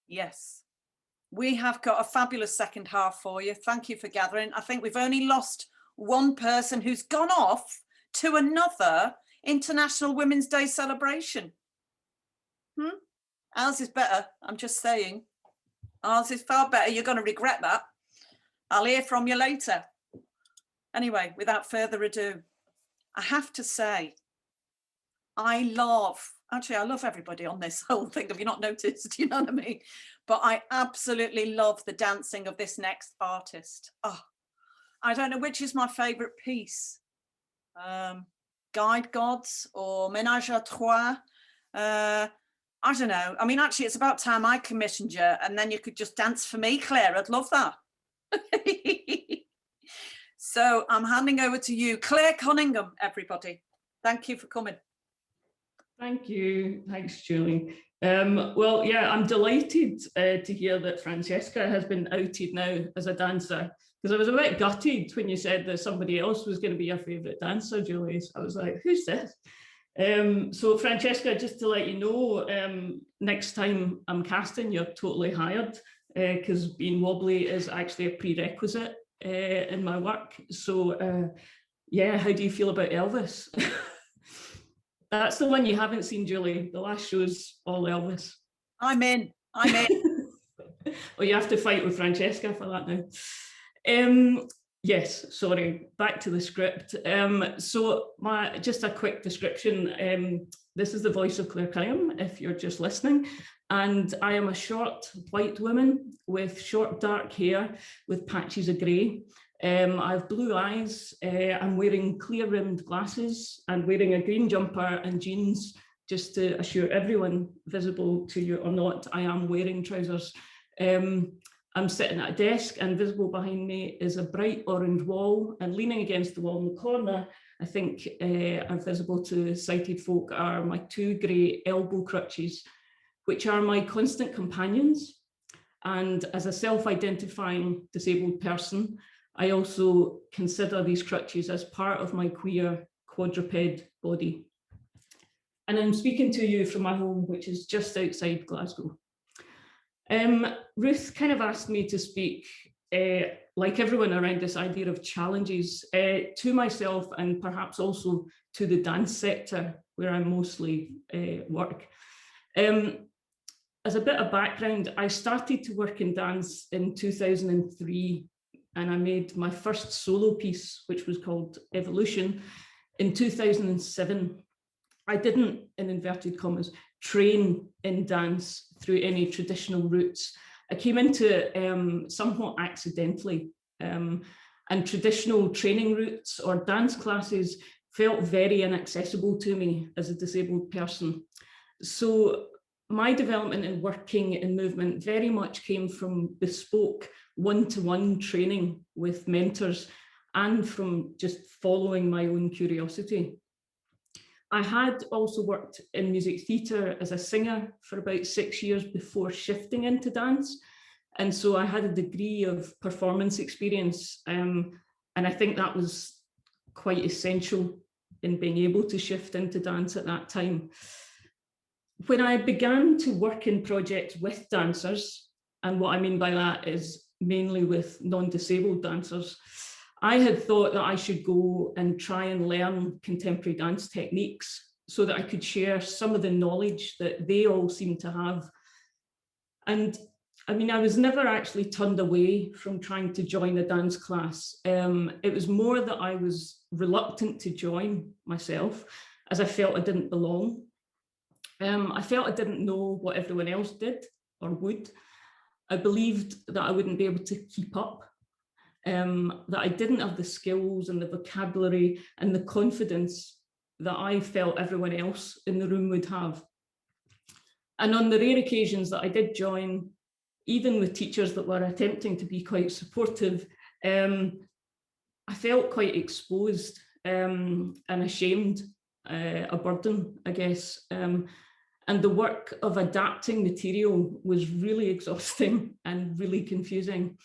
Yes. We have got a fabulous second half for you. Thank you for gathering. I think we've only lost one person who's gone off to another International Women's Day celebration. Ours is better. I'm just saying. Ours is far better. You're going to regret that. I'll hear from you later. Anyway, without further ado, I have to say, I love everybody on this whole thing. Have you not noticed? You know what I mean? But I absolutely love the dancing of this next artist. Oh, I don't know which is my favorite piece. Guide Gods or Ménage à Trois. I don't know. I mean, actually, it's about time I commissioned you and then you could just dance for me, Claire. I'd love that. So I'm handing over to you, Claire Cunningham, everybody. Thank you for coming. Thank you. Thanks, Julie. Well, yeah, I'm delighted to hear that Francesca has been outed now as a dancer, because I was a bit gutted when you said that somebody else was going to be your favourite dancer, Julie. So I was like, who's this? So Francesca, just to let you know, next time I'm casting, you're totally hired, because being wobbly is actually a prerequisite in my work. So yeah, how do you feel about Elvis? That's the one you haven't seen, Julie. The last show's all Elvis. I'm in. Well, you have to fight with Francesca for that now. Yes, sorry, back to the script. So just a quick description. this is the voice of Claire Cunningham, if you're just listening. And I am a short white woman with short dark hair with patches of grey. I have blue eyes. I'm wearing clear rimmed glasses and wearing a green jumper and jeans, just to assure everyone, visible to you or not, I am wearing trousers. I'm sitting at a desk, and visible behind me is a bright orange wall, and leaning against the wall in the corner, I think are visible to sighted folk, are my two grey elbow crutches, which are my constant companions. And as a self-identifying disabled person, I also consider these crutches as part of my queer quadruped body. And I'm speaking to you from my home, which is just outside Glasgow. Ruth kind of asked me to speak, like everyone, around this idea of challenges to myself and perhaps also to the dance sector, where I mostly work. As a bit of background, I started to work in dance in 2003, and I made my first solo piece, which was called Evolution, in 2007. I didn't, in inverted commas, train in dance through any traditional routes. I came into it somewhat accidentally, and traditional training routes or dance classes felt very inaccessible to me as a disabled person. So my development in working in movement very much came from bespoke one-to-one training with mentors and from just following my own curiosity. I had also worked in music theatre as a singer for about 6 years before shifting into dance. And so I had a degree of performance experience. And I think that was quite essential in being able to shift into dance at that time. When I began to work in projects with dancers, and what I mean by that is mainly with non-disabled dancers, I had thought that I should go and try and learn contemporary dance techniques so that I could share some of the knowledge that they all seem to have. And I mean, I was never actually turned away from trying to join a dance class. It was more that I was reluctant to join myself, as I felt I didn't belong. I felt I didn't know what everyone else did or would. I believed that I wouldn't be able to keep up. That I didn't have the skills and the vocabulary and the confidence that I felt everyone else in the room would have. And on the rare occasions that I did join, even with teachers that were attempting to be quite supportive, I felt quite exposed and ashamed, a burden, I guess. And the work of adapting material was really exhausting and really confusing.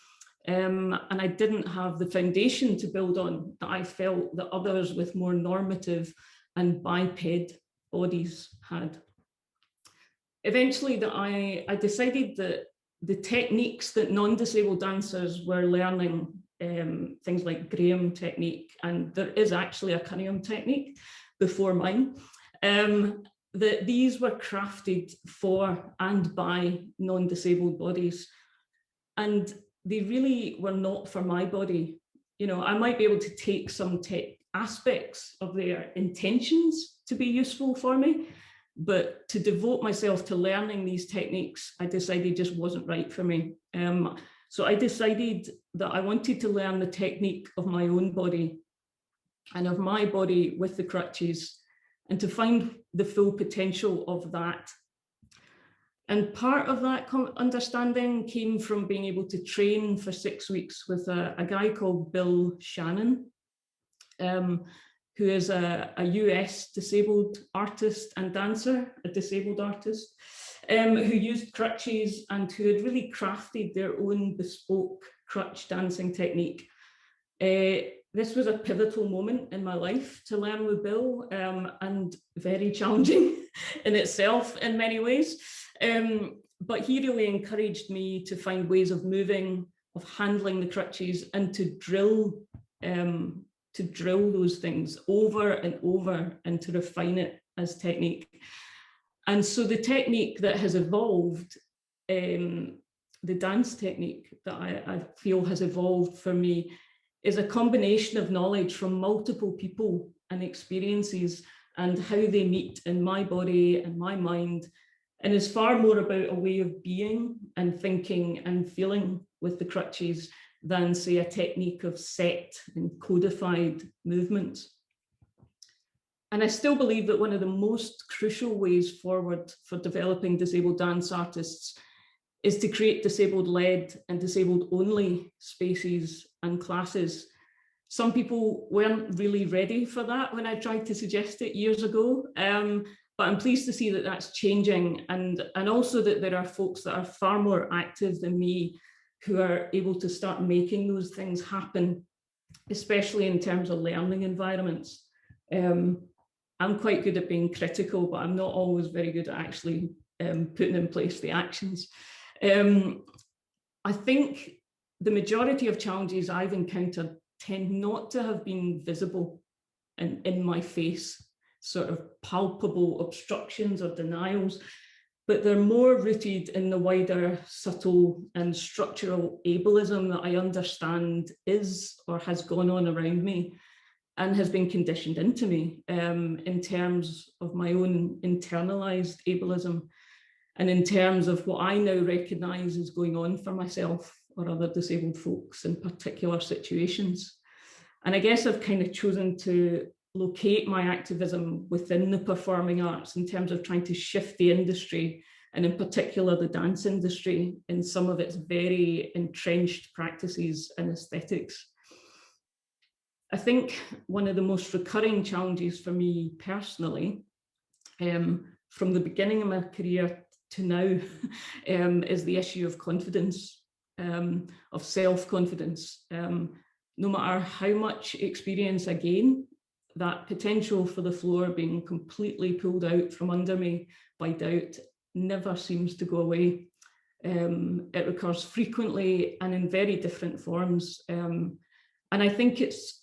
And I didn't have the foundation to build on that I felt that others with more normative and biped bodies had. Eventually, that I decided that the techniques that non-disabled dancers were learning, things like Graham technique, and there is actually a Cunningham technique before mine, that these were crafted for and by non-disabled bodies. And they really were not for my body. You know, I might be able to take some aspects of their intentions to be useful for me, but to devote myself to learning these techniques, I decided just wasn't right for me. So I decided that I wanted to learn the technique of my own body and of my body with the crutches, and to find the full potential of that. And part of that understanding came from being able to train for 6 weeks with a guy called Bill Shannon, who is a US disabled artist and dancer, a disabled artist, who used crutches and who had really crafted their own bespoke crutch dancing technique. This was a pivotal moment in my life to learn with Bill, and very challenging in itself in many ways. But he really encouraged me to find ways of moving, of handling the crutches, and to drill those things over and over and to refine it as technique. And so the technique that has evolved, the dance technique that I feel has evolved for me, is a combination of knowledge from multiple people and experiences and how they meet in my body and my mind, and is far more about a way of being and thinking and feeling with the crutches than, say, a technique of set and codified movement. And I still believe that one of the most crucial ways forward for developing disabled dance artists is to create disabled-led and disabled-only spaces and classes. Some people weren't really ready for that when I tried to suggest it years ago, but I'm pleased to see that that's changing, and also that there are folks that are far more active than me who are able to start making those things happen, especially in terms of learning environments. I'm quite good at being critical, but I'm not always very good at actually putting in place the actions. I think the majority of challenges I've encountered tend not to have been visible and in my face, sort of palpable obstructions or denials, but they're more rooted in the wider subtle and structural ableism that I understand is or has gone on around me and has been conditioned into me in terms of my own internalized ableism and in terms of what I now recognise is going on for myself or other disabled folks in particular situations. And I guess I've kind of chosen to locate my activism within the performing arts in terms of trying to shift the industry, and in particular the dance industry, in some of its very entrenched practices and aesthetics. I think one of the most recurring challenges for me personally, from the beginning of my career to now, is the issue of confidence, of self-confidence. No matter how much experience I gain, that potential for the floor being completely pulled out from under me by doubt never seems to go away. It recurs frequently and in very different forms. And I think it's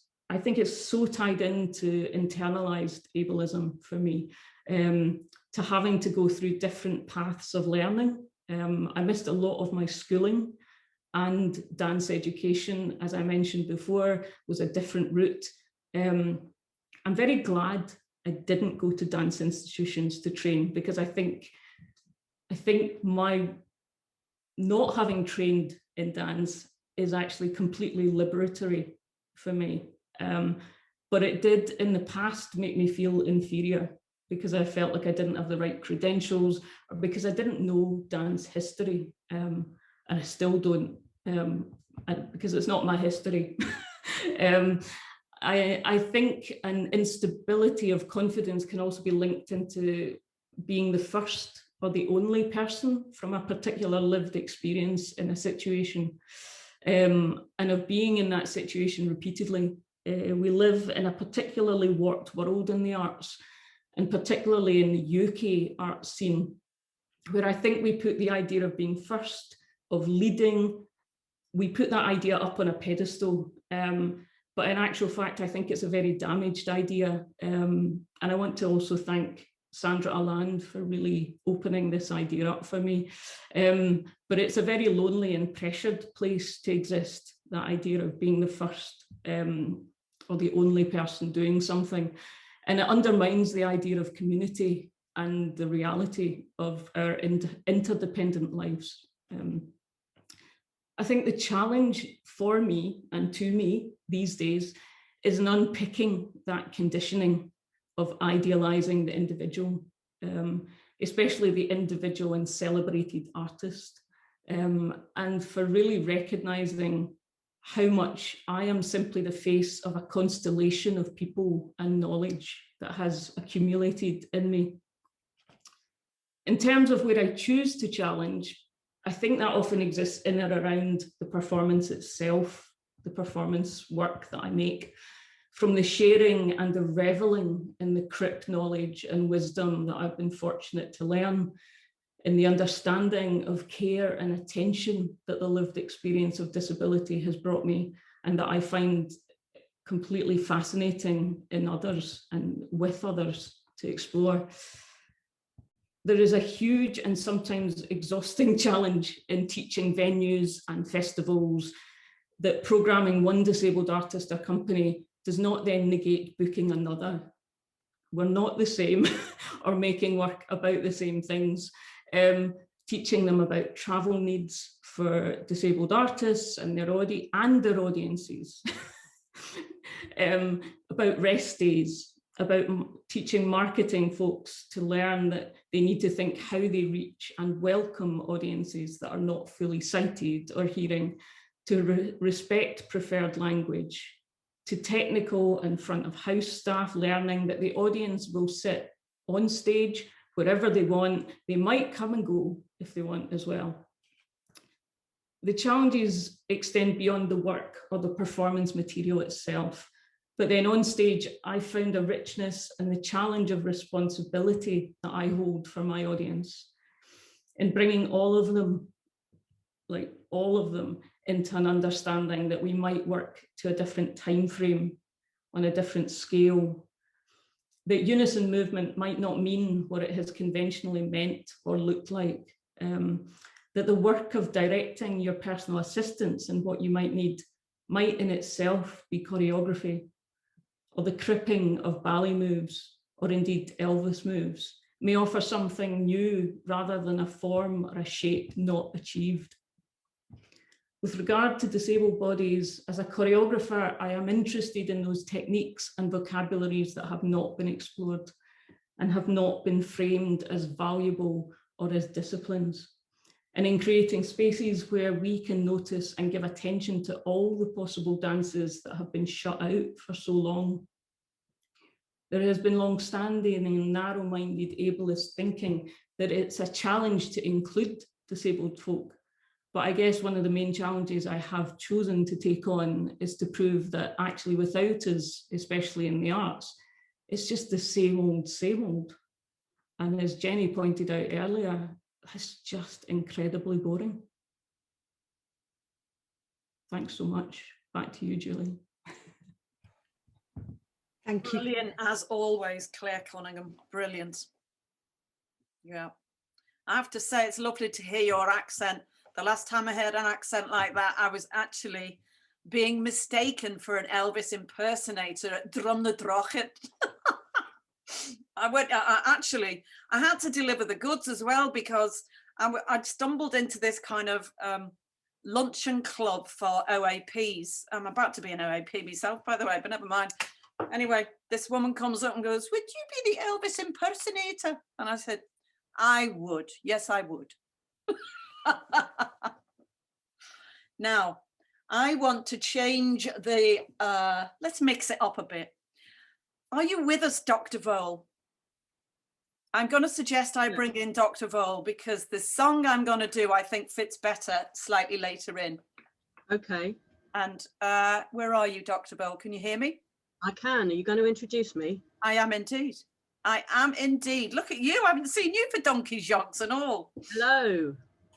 so tied into internalized ableism for me, to having to go through different paths of learning. I missed a lot of my schooling, and dance education, as I mentioned before, was a different route. I'm very glad I didn't go to dance institutions to train, because I think my not having trained in dance is actually completely liberatory for me. But it did in the past make me feel inferior because I felt like I didn't have the right credentials, or because I didn't know dance history. And I still don't, because it's not my history. I think an instability of confidence can also be linked into being the first or the only person from a particular lived experience in a situation, and of being in that situation repeatedly. We live in a particularly warped world in the arts, and particularly in the UK art scene, where I think we put the idea of being first, of leading, we put that idea up on a pedestal. But in actual fact, I think it's a very damaged idea. And I want to also thank Sandra Alland for really opening this idea up for me. But it's a very lonely and pressured place to exist, that idea of being the first or the only person doing something. And it undermines the idea of community and the reality of our interdependent lives. I think the challenge for me and to me these days is an unpicking that conditioning of idealizing the individual, especially the individual and celebrated artist, and for really recognizing how much I am simply the face of a constellation of people and knowledge that has accumulated in me. In terms of where I choose to challenge, I think that often exists in or around the performance itself, the performance work that I make, from the sharing and the reveling in the Crip knowledge and wisdom that I've been fortunate to learn, in the understanding of care and attention that the lived experience of disability has brought me, and that I find completely fascinating in others and with others to explore. There is a huge and sometimes exhausting challenge in teaching venues and festivals that programming one disabled artist or company does not then negate booking another. we're not the same or making work about the same things. Teaching them about travel needs for disabled artists and their audiences, about rest days, about teaching marketing folks to learn that they need to think how they reach and welcome audiences that are not fully sighted or hearing, to respect preferred language, to technical and front of house staff learning that the audience will sit on stage wherever they want. They might come and go if they want as well. The challenges extend beyond the work or the performance material itself. But then on stage, I found a richness and the challenge of responsibility that I hold for my audience in bringing all of them, like all of them, into an understanding that we might work to a different time frame, on a different scale, that unison movement might not mean what it has conventionally meant or looked like, that the work of directing your personal assistants and what you might need might in itself be choreography, or the cripping of ballet moves, or indeed Elvis moves, may offer something new rather than a form or a shape not achieved. With regard to disabled bodies, as a choreographer, I am interested in those techniques and vocabularies that have not been explored and have not been framed as valuable or as disciplines, and in creating spaces where we can notice and give attention to all the possible dances that have been shut out for so long. There has been long-standing and narrow-minded ableist thinking that it's a challenge to include disabled folk. But I guess one of the main challenges I have chosen to take on is to prove that actually without us, especially in the arts, it's just the same old. And as Jenny pointed out earlier, that's just incredibly boring. Thanks so much. Back to you, Julie. Thank you. Brilliant, as always, Claire Cunningham. Brilliant. Yeah. I have to say, it's lovely to hear your accent. The last time I heard an accent like that, I was actually being mistaken for an Elvis impersonator at Diwrnod. I had to deliver the goods as well, because I'd stumbled into this kind of luncheon club for OAPs. I'm about to be an OAP myself, by the way, but never mind. Anyway, this woman comes up and goes, "Would you be the Elvis impersonator?" And I said, "I would. Yes, I would." Now, I want to change the, let's mix it up a bit. Are you with us, Dr. Vole? I'm going to suggest I bring in Dr. Vole because the song I'm going to do, I think, fits better slightly later in. Okay. And where are you, Dr. Vole? Can you hear me? I can. Are you going to introduce me? I am indeed. I am indeed. Look at you. I haven't seen you for donkey's yonks and all. Hello.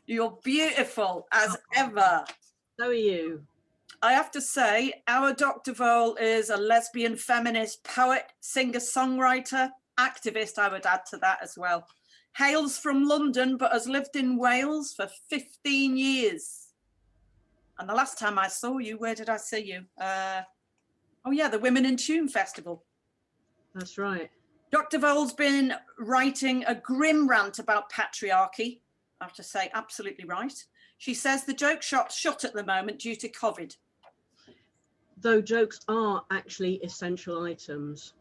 You're beautiful as ever. So are you. I have to say, our Dr. Vole is a lesbian feminist poet, singer, songwriter, activist, I would add to that as well. Hails from London, but has lived in Wales for 15 years. And the last time I saw you, where did I see you? Oh yeah, the Women in Tune Festival. That's right. Dr. Vole's been writing a grim rant about patriarchy. I have to say, absolutely right. She says the joke shop's shut at the moment due to COVID. Though jokes are actually essential items.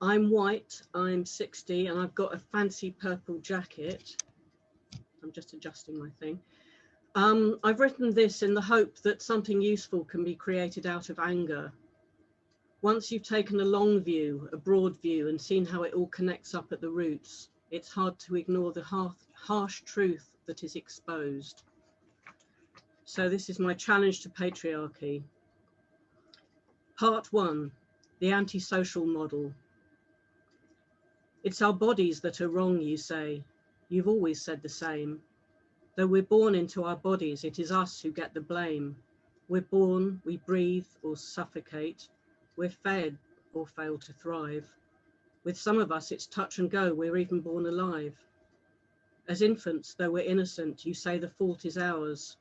I'm white, I'm 60, and I've got a fancy purple jacket. I'm just adjusting my thing. I've written this in the hope that something useful can be created out of anger. Once you've taken a long view, a broad view, and seen how it all connects up at the roots, it's hard to ignore the harsh truth that is exposed. So this is my challenge to patriarchy. Part 1, the antisocial model. It's our bodies that are wrong, you say. You've always said the same. Though we're born into our bodies, it is us who get the blame. We're born, we breathe or suffocate. We're fed or fail to thrive. With some of us, it's touch and go. We're even born alive. As infants, though we're innocent, you say the fault is ours,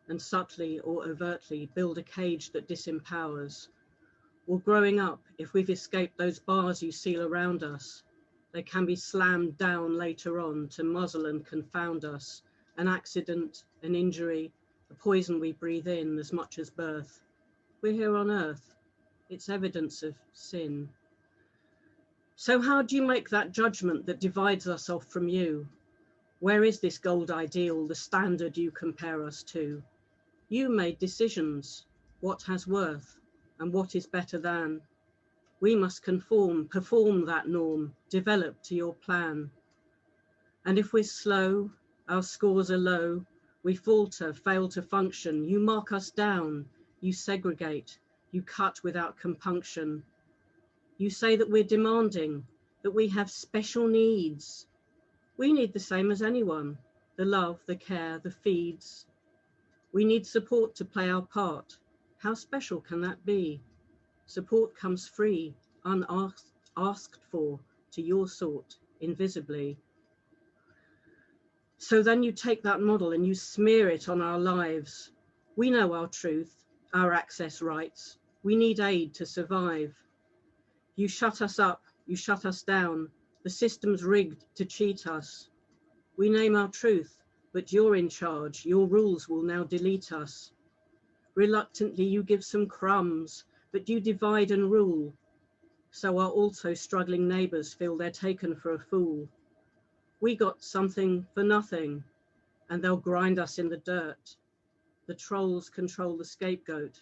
and subtly or overtly build a cage that disempowers. or growing up, if we've escaped those bars you seal around us, they can be slammed down later on to muzzle and confound us. An accident, an injury, a poison we breathe in as much as birth. We're here on earth. It's evidence of sin. So how do you make that judgment that divides us off from you? Where is this gold ideal, the standard you compare us to? You made decisions, what has worth and what is better than. We must conform, perform that norm, develop to your plan. And if we're slow, our scores are low, we falter, fail to function, you mark us down, you segregate, you cut without compunction. You say that we're demanding, that we have special needs. We need the same as anyone, the love, the care, the feeds. We need support to play our part. How special can that be? Support comes free, unasked for, to your sort, invisibly. So then you take that model and you smear it on our lives. We know our truth, our access rights. We need aid to survive. You shut us up, you shut us down. The system's rigged to cheat us. We name our truth, but you're in charge. Your rules will now delete us. Reluctantly, you give some crumbs, but you divide and rule. So our also struggling neighbours feel they're taken for a fool. We got something for nothing, and they'll grind us in the dirt. The trolls control the scapegoat.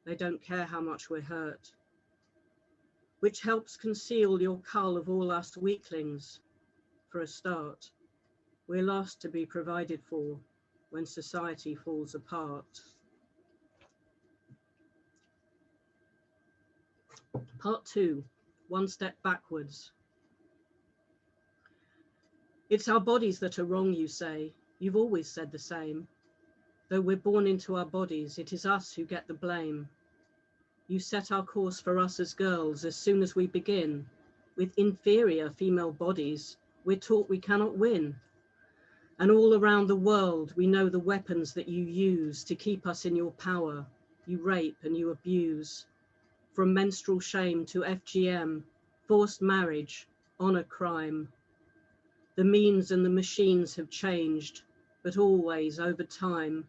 They don't care how much we're hurt. Which helps conceal your cull of all us weaklings. For a start, we're last to be provided for when society falls apart. Part 2, one step backwards. It's our bodies that are wrong, you say. You've always said the same. Though we're born into our bodies, it is us who get the blame. You set our course for us as girls as soon as we begin. With inferior female bodies, we're taught we cannot win. And all around the world, we know the weapons that you use to keep us in your power. You rape and you abuse. From menstrual shame to FGM, forced marriage, honor crime. The means and the machines have changed, but always over time.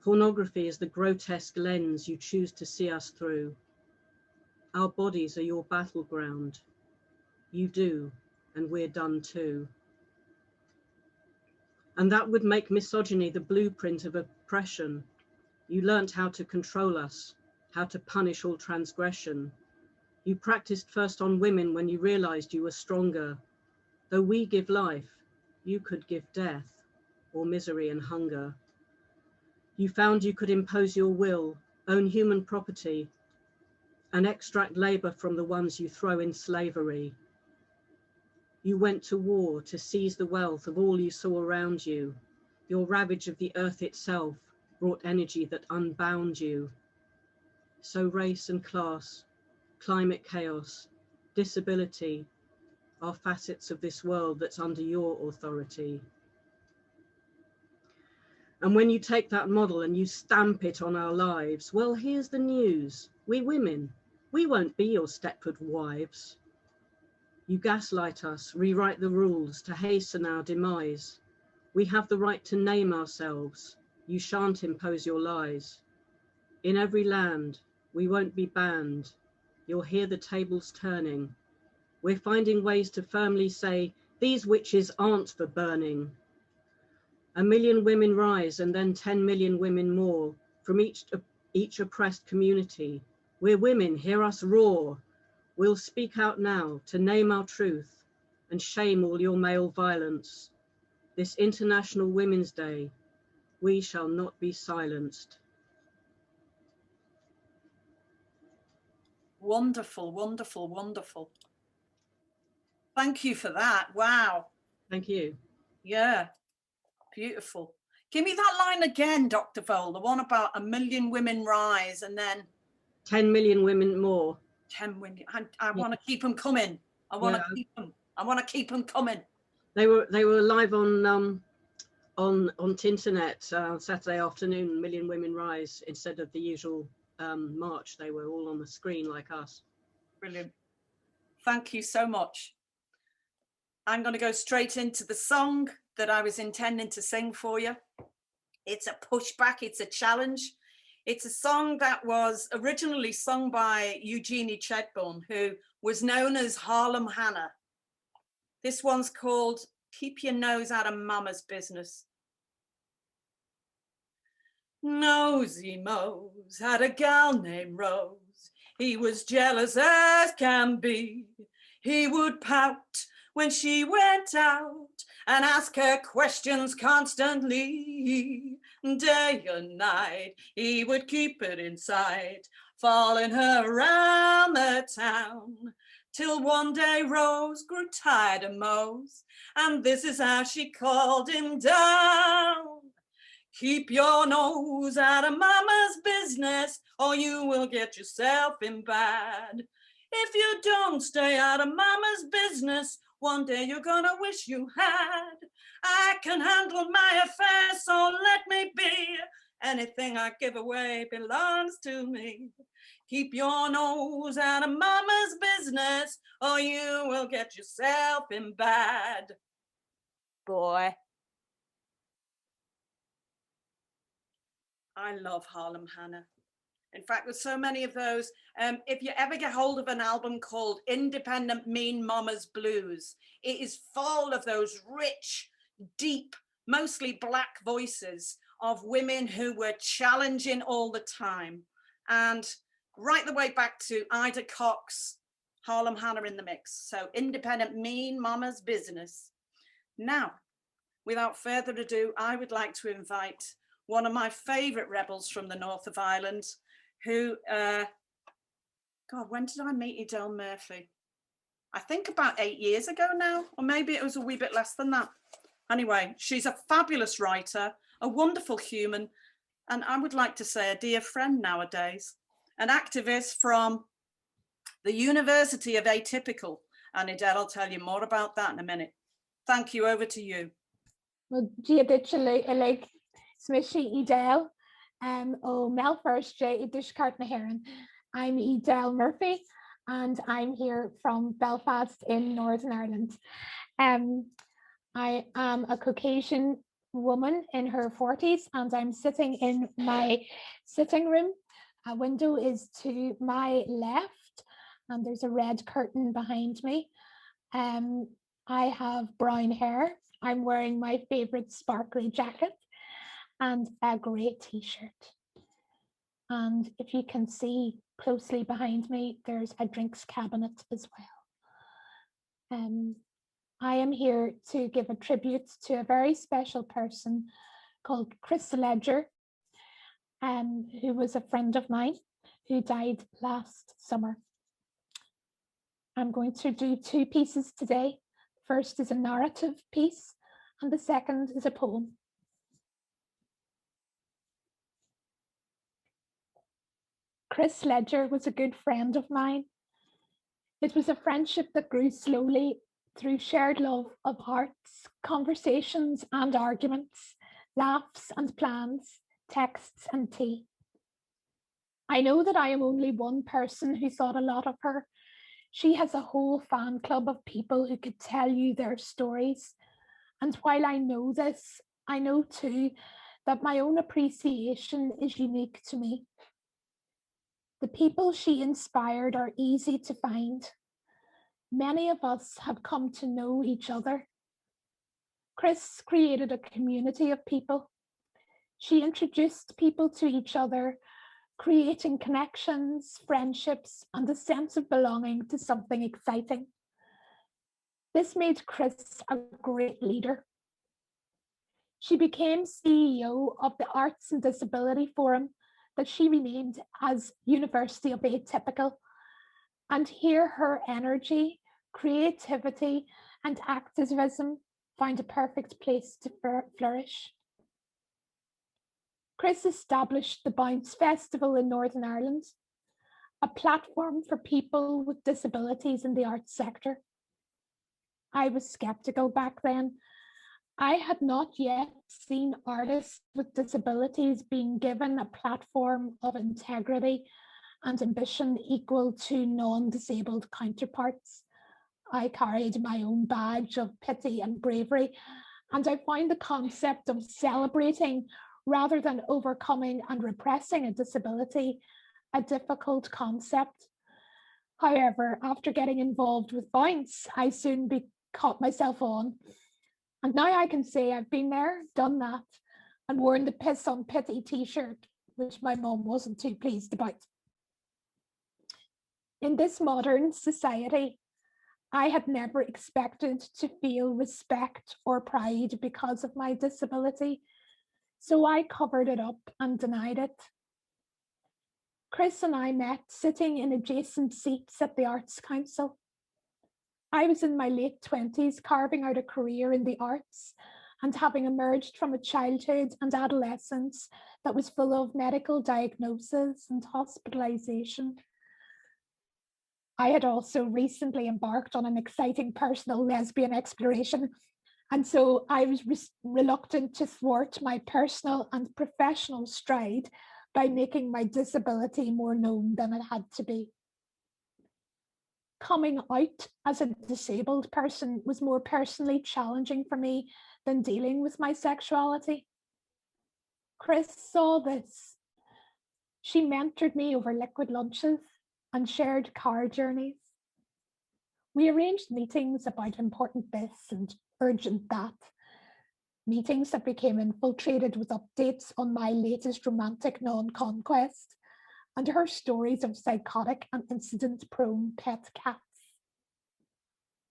Pornography is the grotesque lens you choose to see us through. Our bodies are your battleground. You do, and we're done too. And that would make misogyny the blueprint of oppression. You learnt how to control us, how to punish all transgression. You practiced first on women when you realized you were stronger. Though we give life, you could give death, or misery and hunger. You found you could impose your will, own human property, and extract labor from the ones you throw in slavery. You went to war to seize the wealth of all you saw around you. Your ravage of the earth itself brought energy that unbound you. So race and class, climate chaos, disability are facets of this world that's under your authority. And when you take that model and you stamp it on our lives, well, here's the news. We women, we won't be your Stepford wives. You gaslight us, rewrite the rules to hasten our demise. We have the right to name ourselves. You shan't impose your lies. In every land, we won't be banned. You'll hear the tables turning. We're finding ways to firmly say, these witches aren't for burning. 1 million women rise and then 10 million women more from each oppressed community. We're women, hear us roar. We'll speak out now to name our truth and shame all your male violence. This International Women's Day, we shall not be silenced. Wonderful, wonderful, wonderful. Thank you for that. Wow. Thank you. Yeah, beautiful. Give me that line again, Dr. Vole, the one about 1 million women rise and then 10 million women more. 10 women. I want to keep them coming. I want to keep them. I want to keep them coming. They were live on Tinternet Saturday afternoon. 1 million women rise instead of the usual march, they were all on the screen like us. Brilliant. Thank you so much. I'm going to go straight into the song that I was intending to sing for you. It's a pushback, it's a challenge. It's a song that was originally sung by Eugenie Chedbourne, who was known as Harlem Hannah. This one's called Keep Your Nose Out of Mama's Business. Nosy Mose had a gal named Rose. He was jealous as can be. He would pout when she went out and ask her questions constantly. Day and night, he would keep it inside, following her around the town. Till one day Rose grew tired of Mose, and this is how she called him down. Keep your nose out of mama's business, or you will get yourself in bad. If you don't stay out of mama's business, one day you're gonna wish you had. I can handle my affairs, so let me be. Anything I give away belongs to me. Keep your nose out of mama's business, or you will get yourself in bad. Boy. I love Harlem Hannah. In fact, there's so many of those. If you ever get hold of an album called Independent Mean Mama's Blues, it is full of those rich, deep, mostly black voices of women who were challenging all the time. And right the way back to Ida Cox, Harlem Hannah in the mix. So Independent Mean Mama's Business. Now, without further ado, I would like to invite one of my favorite rebels from the north of Ireland, who, God, when did I meet Edel Murphy? I think about 8 years ago now, or maybe it was a wee bit less than that. Anyway, she's a fabulous writer, a wonderful human, and I would like to say a dear friend nowadays, an activist from the University of Atypical, and Edel will tell you more about that in a minute. Thank you, over to you. Well, like Smishy Edel, oh Mel first J Dishcart Naheran. I'm Edel Murphy, and I'm here from Belfast in Northern Ireland. I am a Caucasian woman in her 40s, and I'm sitting in my sitting room. A window is to my left, and there's a red curtain behind me. I have brown hair. I'm wearing my favorite sparkly jacket and a grey t-shirt. And if you can see closely behind me, there's a drinks cabinet as well. I am here to give a tribute to a very special person called Chris Ledger, who was a friend of mine who died last summer. I'm going to do two pieces today. First is a narrative piece, and the second is a poem. Chris Ledger was a good friend of mine. It was a friendship that grew slowly through shared love of arts, conversations and arguments, laughs and plans, texts and tea. I know that I am only one person who thought a lot of her. She has a whole fan club of people who could tell you their stories. And while I know this, I know too that my own appreciation is unique to me. The people she inspired are easy to find. Many of us have come to know each other. Chris created a community of people. She introduced people to each other, creating connections, friendships, and a sense of belonging to something exciting. This made Chris a great leader. She became CEO of the Arts and Disability Forum that she renamed as University of Atypical. And here her energy, creativity, and activism found a perfect place to flourish. Chris established the Bounce Festival in Northern Ireland, a platform for people with disabilities in the arts sector. I was skeptical back then, I had not yet seen artists with disabilities being given a platform of integrity and ambition equal to non-disabled counterparts. I carried my own badge of pity and bravery, and I find the concept of celebrating rather than overcoming and repressing a disability a difficult concept. However, after getting involved with Bounce, I soon caught myself on. And now I can say I've been there, done that, and worn the Piss on Pity t-shirt, which my mum wasn't too pleased about. In this modern society, I had never expected to feel respect or pride because of my disability, so I covered it up and denied it. Chris and I met sitting in adjacent seats at the Arts Council. I was in my late 20s, carving out a career in the arts and having emerged from a childhood and adolescence that was full of medical diagnosis and hospitalization. I had also recently embarked on an exciting personal lesbian exploration, and so I was reluctant to thwart my personal and professional stride by making my disability more known than it had to be. Coming out as a disabled person was more personally challenging for me than dealing with my sexuality. Chris saw this. She mentored me over liquid lunches and shared car journeys. We arranged meetings about important this and urgent that, meetings that became infiltrated with updates on my latest romantic non-conquest and her stories of psychotic and incident-prone pet cats.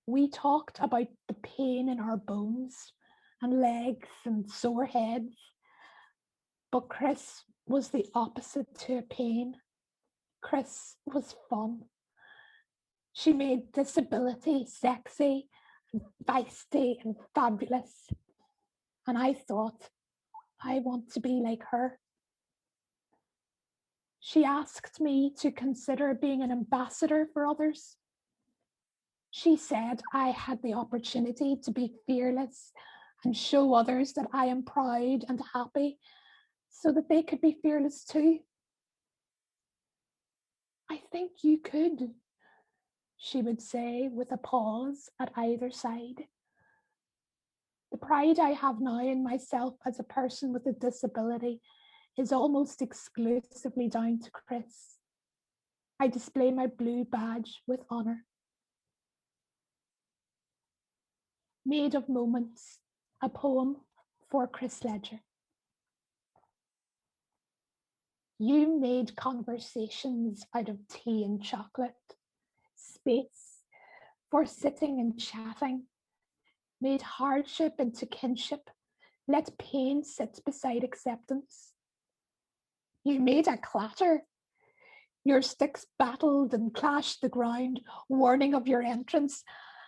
We talked about the pain in our bones and legs and sore heads, but Chris was the opposite to pain. Chris was fun. She made disability sexy and feisty and fabulous. And I thought, I want to be like her. She asked me to consider being an ambassador for others. She said I had the opportunity to be fearless and show others that I am proud and happy so that they could be fearless too. I think you could, she would say with a pause at either side. The pride I have now in myself as a person with a disability is almost exclusively down to Chris. I display my blue badge with honor. Made of Moments, a poem for Chris Ledger. You made conversations out of tea and chocolate, space for sitting and chatting, made hardship into kinship, let pain sit beside acceptance. You made a clatter. Your sticks battled and clashed the ground, warning of your entrance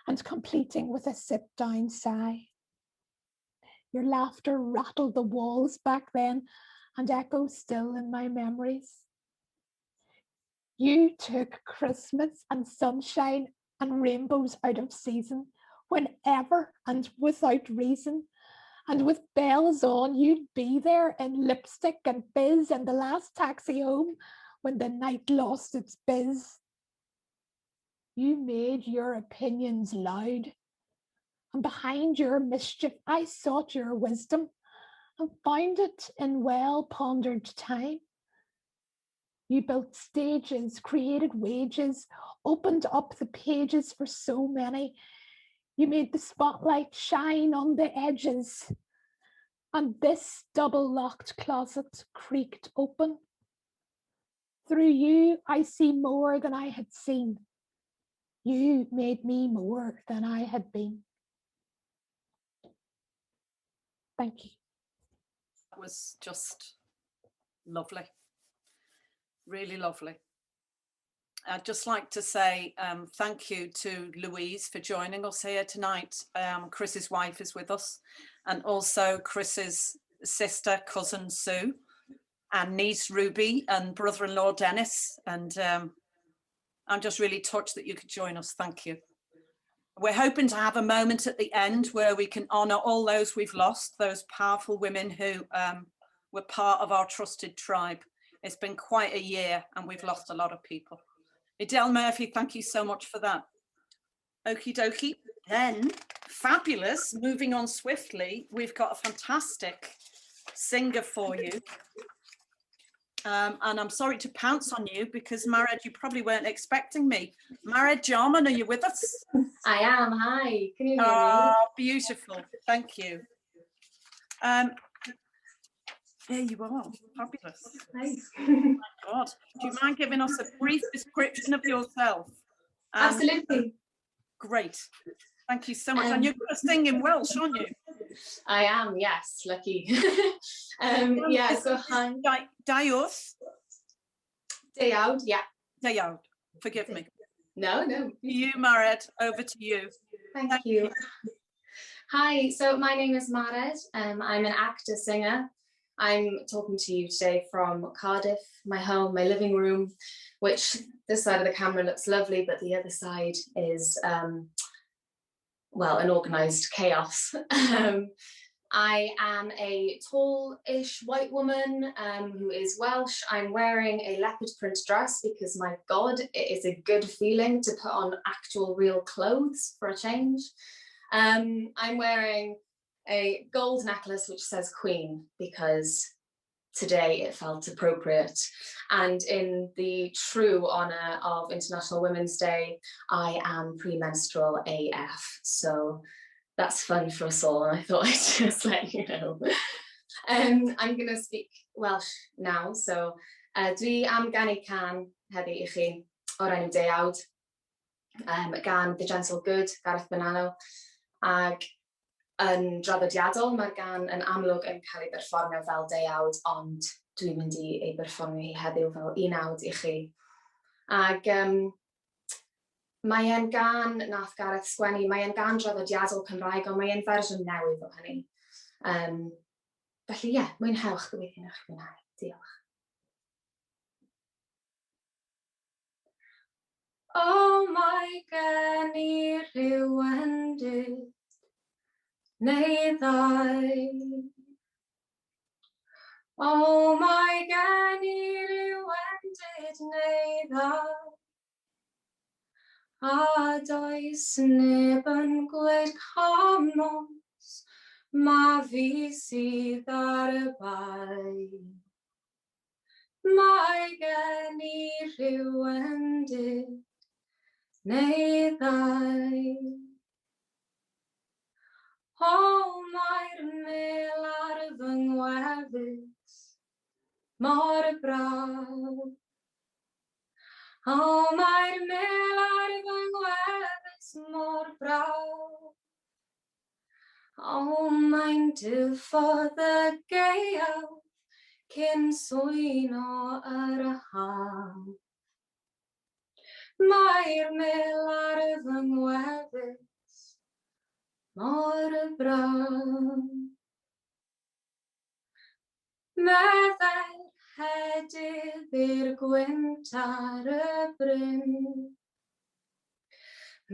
and completing with a sit-down sigh. Your laughter rattled the walls back then and echoes still in my memories. You took Christmas and sunshine and rainbows out of season, whenever and without reason. And with bells on, you'd be there in lipstick and biz and the last taxi home when the night lost its biz. You made your opinions loud. And behind your mischief, I sought your wisdom and found it in well-pondered time. You built stages, created wages, opened up the pages for so many. You made the spotlight shine on the edges. And this double-locked closet creaked open. Through you, I see more than I had seen. You made me more than I had been. Thank you. That was just lovely. Really lovely. I'd just like to say thank you to Louise for joining us here tonight. Chris's wife is with us, and also Chris's sister, cousin Sue, and niece Ruby, and brother-in-law Dennis. And I'm just really touched that you could join us. Thank you. We're hoping to have a moment at the end where we can honour all those we've lost, those powerful women who were part of our trusted tribe. It's been quite a year and we've lost a lot of people. Adele Murphy, thank you so much for that. Okie dokie. Then, fabulous, moving on swiftly, we've got a fantastic singer for you. And I'm sorry to pounce on you because Mared, you probably weren't expecting me. Mared Jarman, are you with us? I am, hi, can you hear me? Oh, beautiful, thank you. There you are, fabulous. Thanks. Oh my God, do you mind giving us a brief description of yourself? Absolutely. Great, thank you so much. And you're going to sing in Welsh, aren't you? I am, yes, lucky. Yeah, so hi. Daiwrth? Deuawd, yeah. Deuawd, forgive me. No, no. You, Mared, over to you. Thank you. Hi, so my name is Mared. I'm an actor, singer. I'm talking to you today from Cardiff, my home, my living room, which this side of the camera looks lovely, but the other side is, well, an organised chaos. I am a tall-ish white woman who is Welsh. I'm wearing a leopard print dress because, my God, it is a good feeling to put on actual real clothes for a change. I'm wearing a gold necklace which says Queen because today it felt appropriate. And in the true honour of International Women's Day, I am premenstrual AF. So that's fun for us all, and I thought I'd just let you know. I'm going to speak Welsh now, so dwi am ganu can heddi I chi o'r enw Deuawd, gan The Gentle Good, Gareth Bonanno, ag yn draddodiadol, mae'r gan yn amlwg yn cael ei berfformio fel Deuawd, ond dwi'n mynd i ei berfformio hi heddiw fel Unawd I chi. Ag mae e'n gan nath Gareth sgwennu, mae e'n gan draddodiadol Cymraeg, ond mae e'n fersiwn newydd o hynny. Felly ie, mwynhewch, gobeithio eich mwynhau. Diolch. O mae gen I rhyw wendid neu ddau. O mae gen I rhyw wendid neu ddau. A does neb yn gweud comos, ma fi sydd ar y bai. Mae gen I rhyw wendid neu ddau. O mae'r mil ar fy ngwefus mor braf. O mae'r mil ar fy ngwefus mor braf. O mae'n diffodd y gaeaf cyn swyno ar y haf. Mae'r mil ar fy ngwefus mor braf. Meddai hedydd i'r gwynt ar y bryn.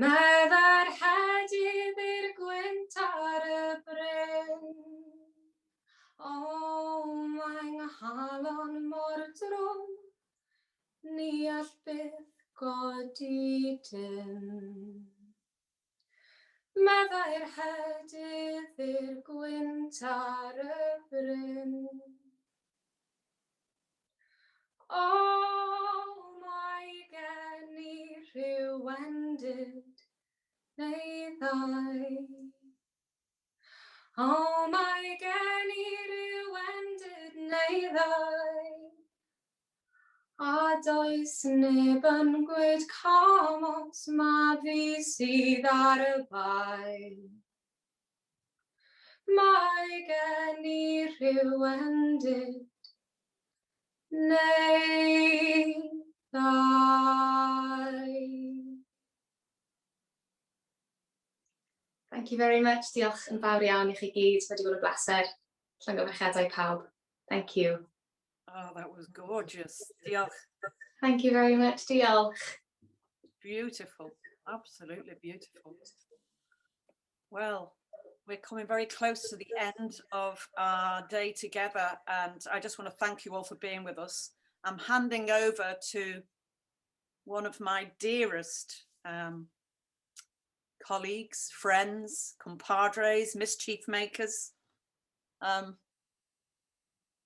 Meddai'r hedydd i'r gwynt ar y bryn. O, mae'n nghalon mor drwm, ni all byth godi dim. Meddai'r hedydd i'r gwynt ar y bryn. O, mae gen I rhyw wendid neu ddau. O, mae gen I rhyw wendid neu ddau. A does neb yn gweud comos, ma fi sydd ar y bai. Mae gen I rhyw wendid neu ddau. Thank you very much. Diolch yn fawr iawn I chi gyd. Wedi bod yn bleser. Llongyfarchiadau pawb. Thank you. Oh, that was gorgeous. Diolch. Thank you very much. Diolch. Beautiful. Absolutely beautiful. Well, we're coming very close to the end of our day together, and I just want to thank you all for being with us. I'm handing over to one of my dearest colleagues, friends, compadres, mischief makers.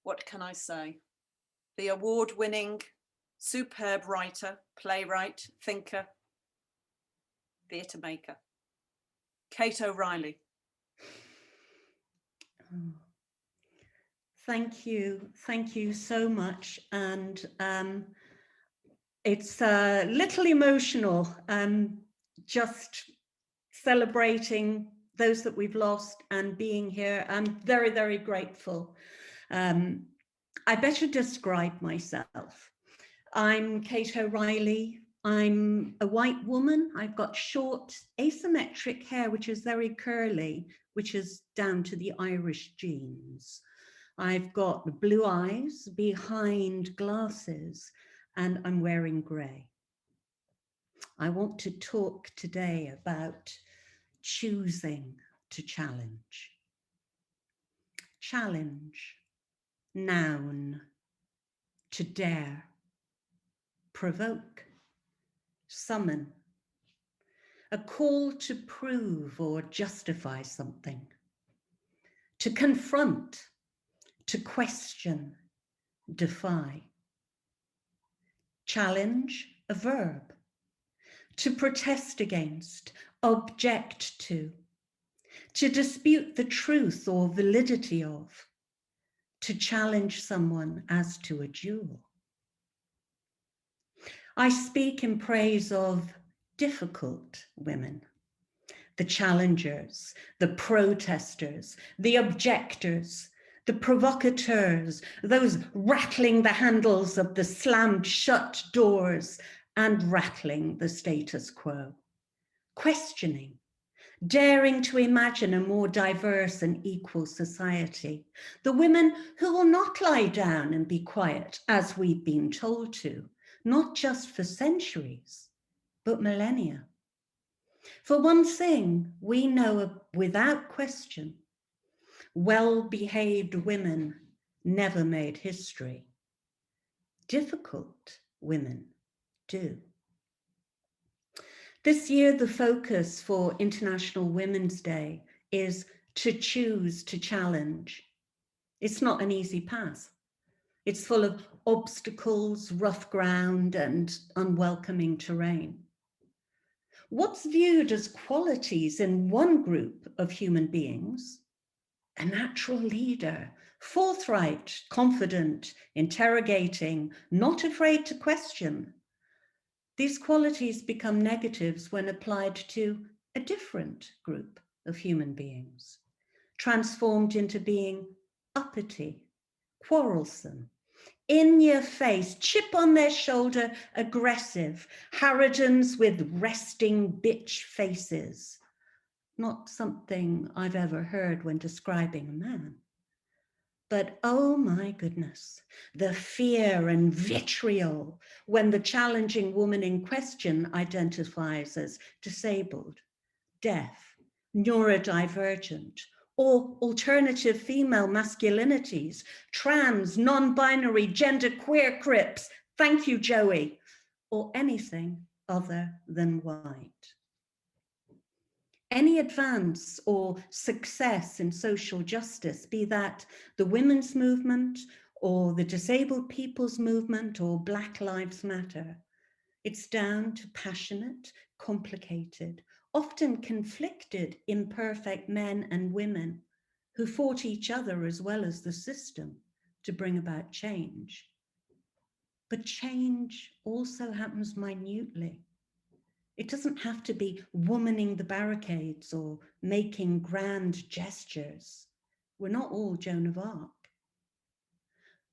What can I say? The award-winning, superb writer, playwright, thinker, theatre maker, Kate O'Reilly. Oh, thank you so much. And it's a little emotional, just celebrating those that we've lost and being here. I'm very, very grateful. I better describe myself. I'm Kate O'Reilly. I'm a white woman. I've got short asymmetric hair, which is very curly, which is down to the Irish genes. I've got blue eyes behind glasses, and I'm wearing grey. I want to talk today about choosing to challenge. Challenge, noun, to dare, provoke, summon, a call to prove or justify something, to confront, to question, defy. Challenge, a verb, to protest against, object to dispute the truth or validity of, to challenge someone as to a duel. I speak in praise of difficult women, the challengers, the protesters, the objectors, the provocateurs, those rattling the handles of the slammed shut doors and rattling the status quo, questioning, daring to imagine a more diverse and equal society, the women who will not lie down and be quiet as we've been told to, not just for centuries, but millennia. For one thing, we know without question, well-behaved women never made history. Difficult women do. This year, the focus for International Women's Day is to choose to challenge. It's not an easy path. It's full of obstacles, rough ground, and unwelcoming terrain. What's viewed as qualities in one group of human beings, a natural leader, forthright, confident, interrogating, not afraid to question. These qualities become negatives when applied to a different group of human beings, transformed into being uppity, quarrelsome, in your face, chip on their shoulder, aggressive, harridans with resting bitch faces. Not something I've ever heard when describing a man. But oh my goodness, the fear and vitriol when the challenging woman in question identifies as disabled, deaf, neurodivergent, or alternative female masculinities, trans, non-binary, genderqueer Crips, thank you, Joey, or anything other than white. Any advance or success in social justice, be that the women's movement or the disabled people's movement or Black Lives Matter, it's down to passionate, complicated, often conflicted, imperfect men and women who fought each other as well as the system to bring about change. But change also happens minutely. It doesn't have to be womaning the barricades or making grand gestures. We're not all Joan of Arc.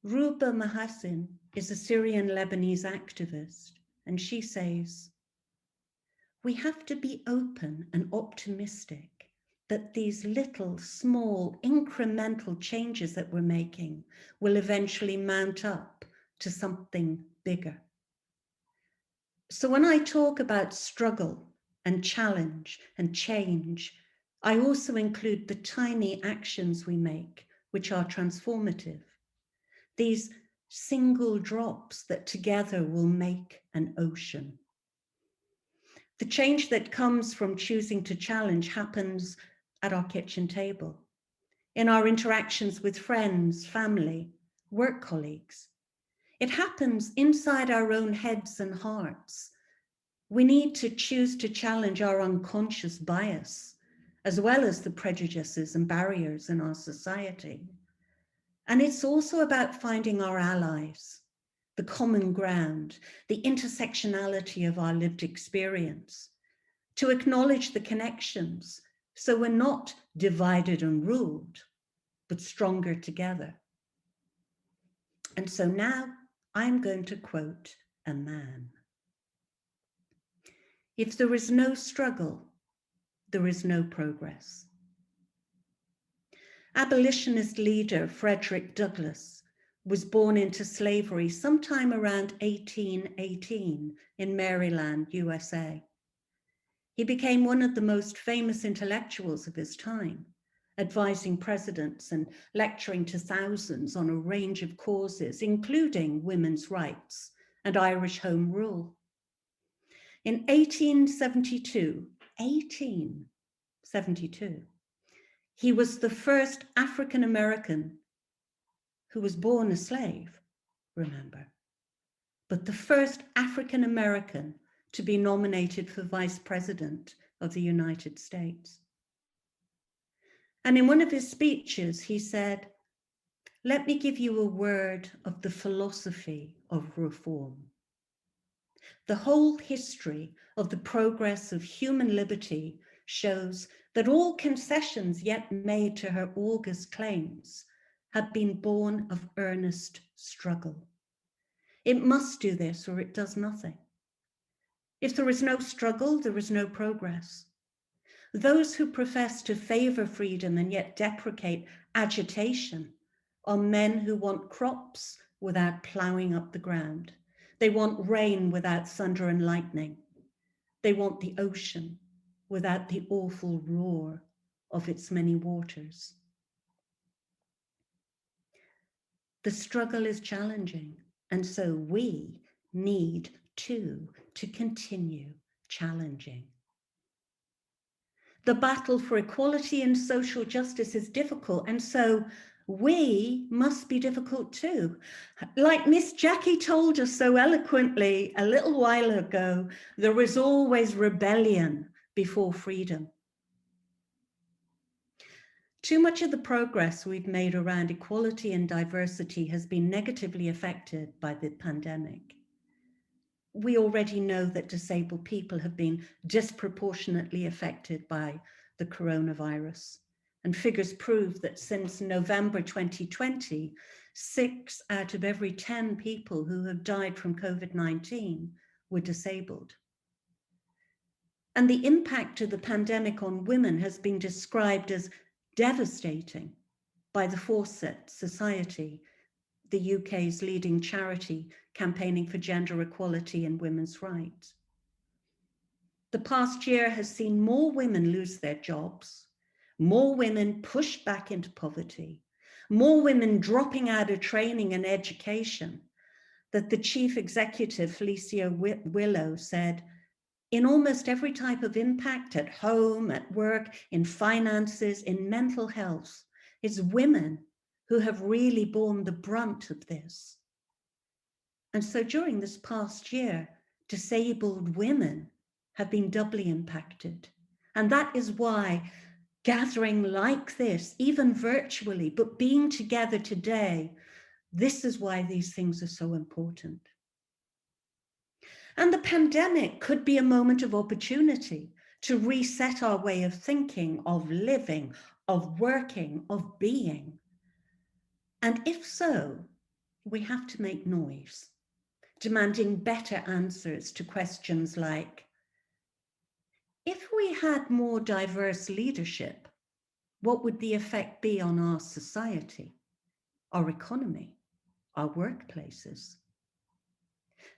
Ruba Mahassin is a Syrian Lebanese activist, and she says, we have to be open and optimistic that these little, small, incremental changes that we're making will eventually mount up to something bigger. So when I talk about struggle and challenge and change, I also include the tiny actions we make, which are transformative. These single drops that together will make an ocean. The change that comes from choosing to challenge happens at our kitchen table, in our interactions with friends, family, work colleagues. It happens inside our own heads and hearts. We need to choose to challenge our unconscious bias, as well as the prejudices and barriers in our society. And it's also about finding our allies, the common ground, the intersectionality of our lived experience, to acknowledge the connections so we're not divided and ruled, but stronger together. And so now I'm going to quote a man. If there is no struggle, there is no progress. Abolitionist leader Frederick was born into slavery sometime around 1818 in Maryland, USA. He became one of the most famous intellectuals of his time, advising presidents and lecturing to thousands on a range of causes, including women's rights and Irish Home Rule. In 1872, he was the first African-American who was born a slave, remember, but the first African-American to be nominated for Vice President of the United States. And in one of his speeches, he said, "Let me give you a word of the philosophy of reform. The whole history of the progress of human liberty shows that all concessions yet made to her august claims have been born of earnest struggle. It must do this or it does nothing. If there is no struggle, there is no progress. Those who profess to favor freedom and yet deprecate agitation are men who want crops without plowing up the ground. They want rain without thunder and lightning. They want the ocean without the awful roar of its many waters." The struggle is challenging, and so we need to continue challenging. The battle for equality and social justice is difficult, and so we must be difficult too. Like Miss Jackie told us so eloquently a little while ago, there is always rebellion before freedom. Too much of the progress we've made around equality and diversity has been negatively affected by the pandemic. We already know that disabled people have been disproportionately affected by the coronavirus. And figures prove that since November 2020, 6 out of every 10 people who have died from COVID-19 were disabled. And the impact of the pandemic on women has been described as devastating by the Fawcett Society, the UK's leading charity campaigning for gender equality and women's rights. The past year has seen more women lose their jobs, more women pushed back into poverty, more women dropping out of training and education, that the chief executive, Felicia Willow, said, "In almost every type of impact, at home, at work, in finances, in mental health, it's women who have really borne the brunt of this." And so during this past year, disabled women have been doubly impacted. And that is why gathering like this, even virtually, but being together today, this is why these things are so important. And the pandemic could be a moment of opportunity to reset our way of thinking, of living, of working, of being. And if so, we have to make noise, demanding better answers to questions like, if we had more diverse leadership, what would the effect be on our society, our economy, our workplaces?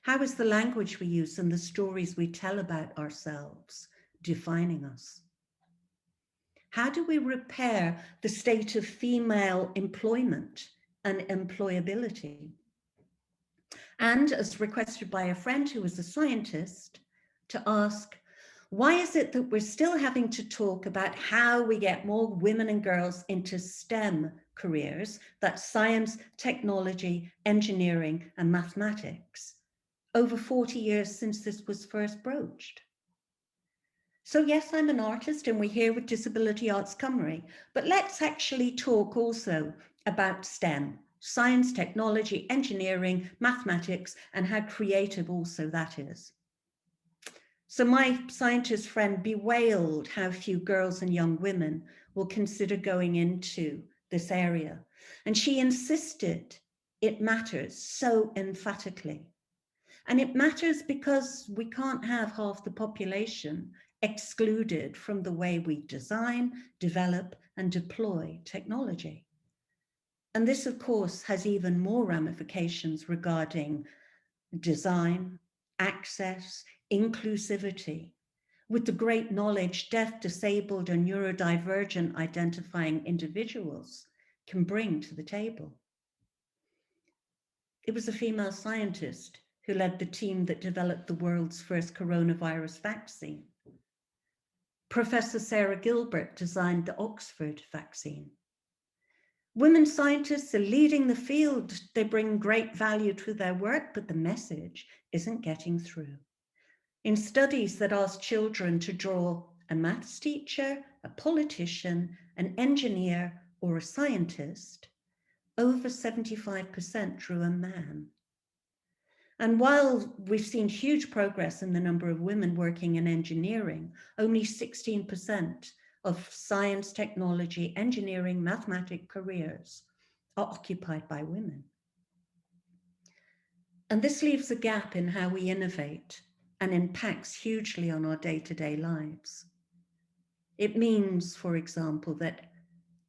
How is the language we use and the stories we tell about ourselves defining us? How do we repair the state of female employment and employability? And as requested by a friend who was a scientist, to ask, why is it that we're still having to talk about how we get more women and girls into STEM careers, that's science, technology, engineering, and mathematics, over 40 years since this was first broached? So yes, I'm an artist and we're here with Disability Arts Cymru, but let's actually talk also about STEM, science, technology, engineering, mathematics, and how creative also that is. So my scientist friend bewailed how few girls and young women will consider going into this area. And she insisted it matters so emphatically. And it matters because we can't have half the population excluded from the way we design, develop, and deploy technology. And this, of course, has even more ramifications regarding design, access, inclusivity, with the great knowledge deaf, disabled, and neurodivergent identifying individuals can bring to the table. It was a female scientist who led the team that developed the world's first coronavirus vaccine. Professor Sarah Gilbert designed the Oxford vaccine. Women scientists are leading the field. They bring great value to their work, but the message isn't getting through. In studies that ask children to draw a maths teacher, a politician, an engineer, or a scientist, over 75% drew a man. And while we've seen huge progress in the number of women working in engineering, only 16% of science, technology, engineering, mathematics careers are occupied by women. And this leaves a gap in how we innovate and impacts hugely on our day-to-day lives. It means, for example, that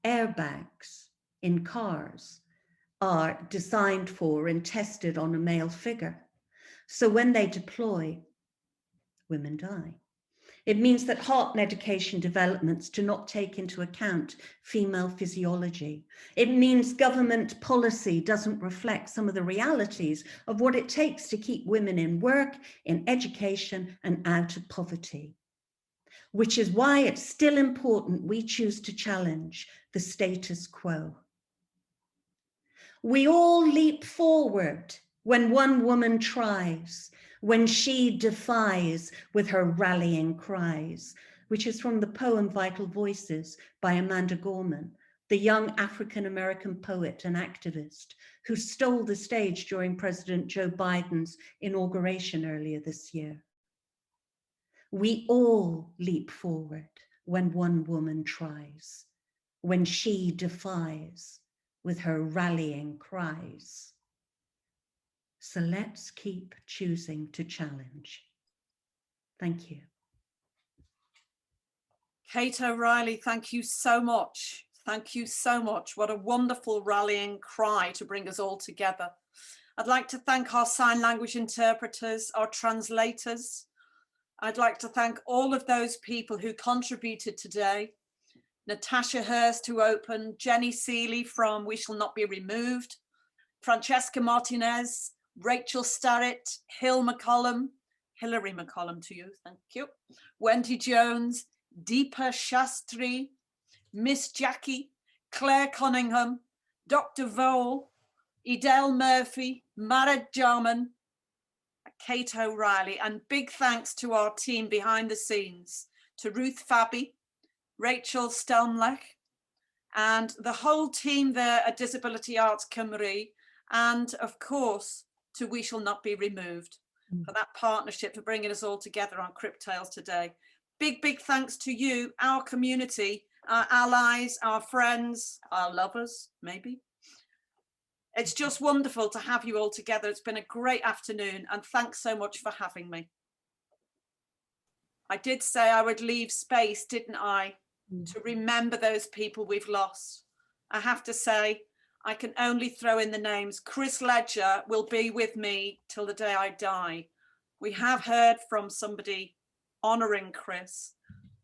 airbags in cars are designed for and tested on a male figure. So when they deploy, women die. It means that heart medication developments do not take into account female physiology. It means government policy doesn't reflect some of the realities of what it takes to keep women in work, in education, and out of poverty. Which is why it's still important we choose to challenge the status quo. We all leap forward when one woman tries, when she defies with her rallying cries, which is from the poem Vital Voices by Amanda Gorman, the young African-American poet and activist who stole the stage during President Joe Biden's inauguration earlier this year. We all leap forward when one woman tries, when she defies with her rallying cries. So let's keep choosing to challenge. Thank you. Kate O'Reilly, thank you so much. Thank you so much. What a wonderful rallying cry to bring us all together. I'd like to thank our sign language interpreters, our translators. I'd like to thank all of those people who contributed today. Natasha Hirst, who opened, Jenny Seeley from We Shall Not Be Removed, Francesca Martinez, Rachel Starrett, Hillary McCollum to you, thank you, Wendy Jones, Deepa Shastri, Miss Jackie, Claire Cunningham, Dr. Vole, Edel Murphy, Mara Jarman, Kate O'Reilly, and big thanks to our team behind the scenes, to Ruth Fabi, Rachel Stelmlech, and the whole team there at Disability Arts Cymru, and of course, to We Shall Not Be Removed for that partnership, for bringing us all together on Crip Tales today. Big, big thanks to you, our community, our allies, our friends, our lovers, maybe. It's just wonderful to have you all together. It's been a great afternoon, and thanks so much for having me. I did say I would leave space, didn't I, to remember those people we've lost. I have to say, I can only throw in the names. Chris Ledger will be with me till the day I die. We have heard from somebody honouring Chris.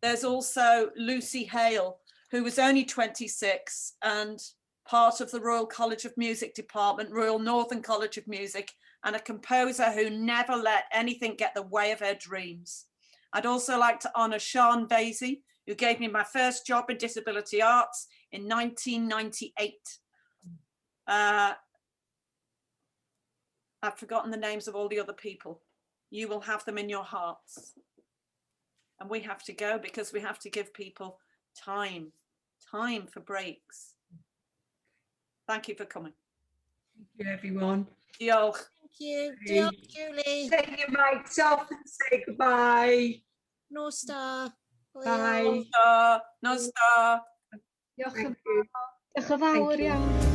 There's also Lucy Hale, who was only 26 and part of the Royal College of Music department, Royal Northern College of Music, and a composer who never let anything get the way of her dreams. I'd also like to honour Sian Vasey, who gave me my first job in disability arts in 1998. I've forgotten the names of all the other people. You will have them in your hearts. And we have to go because we have to give people time for breaks. Thank you for coming. Thank you, everyone. Diolch. Thank you. Diolch, Julie. Take your mics off and say goodbye. No star. Bye. No star. Diolch yn fawr iawn.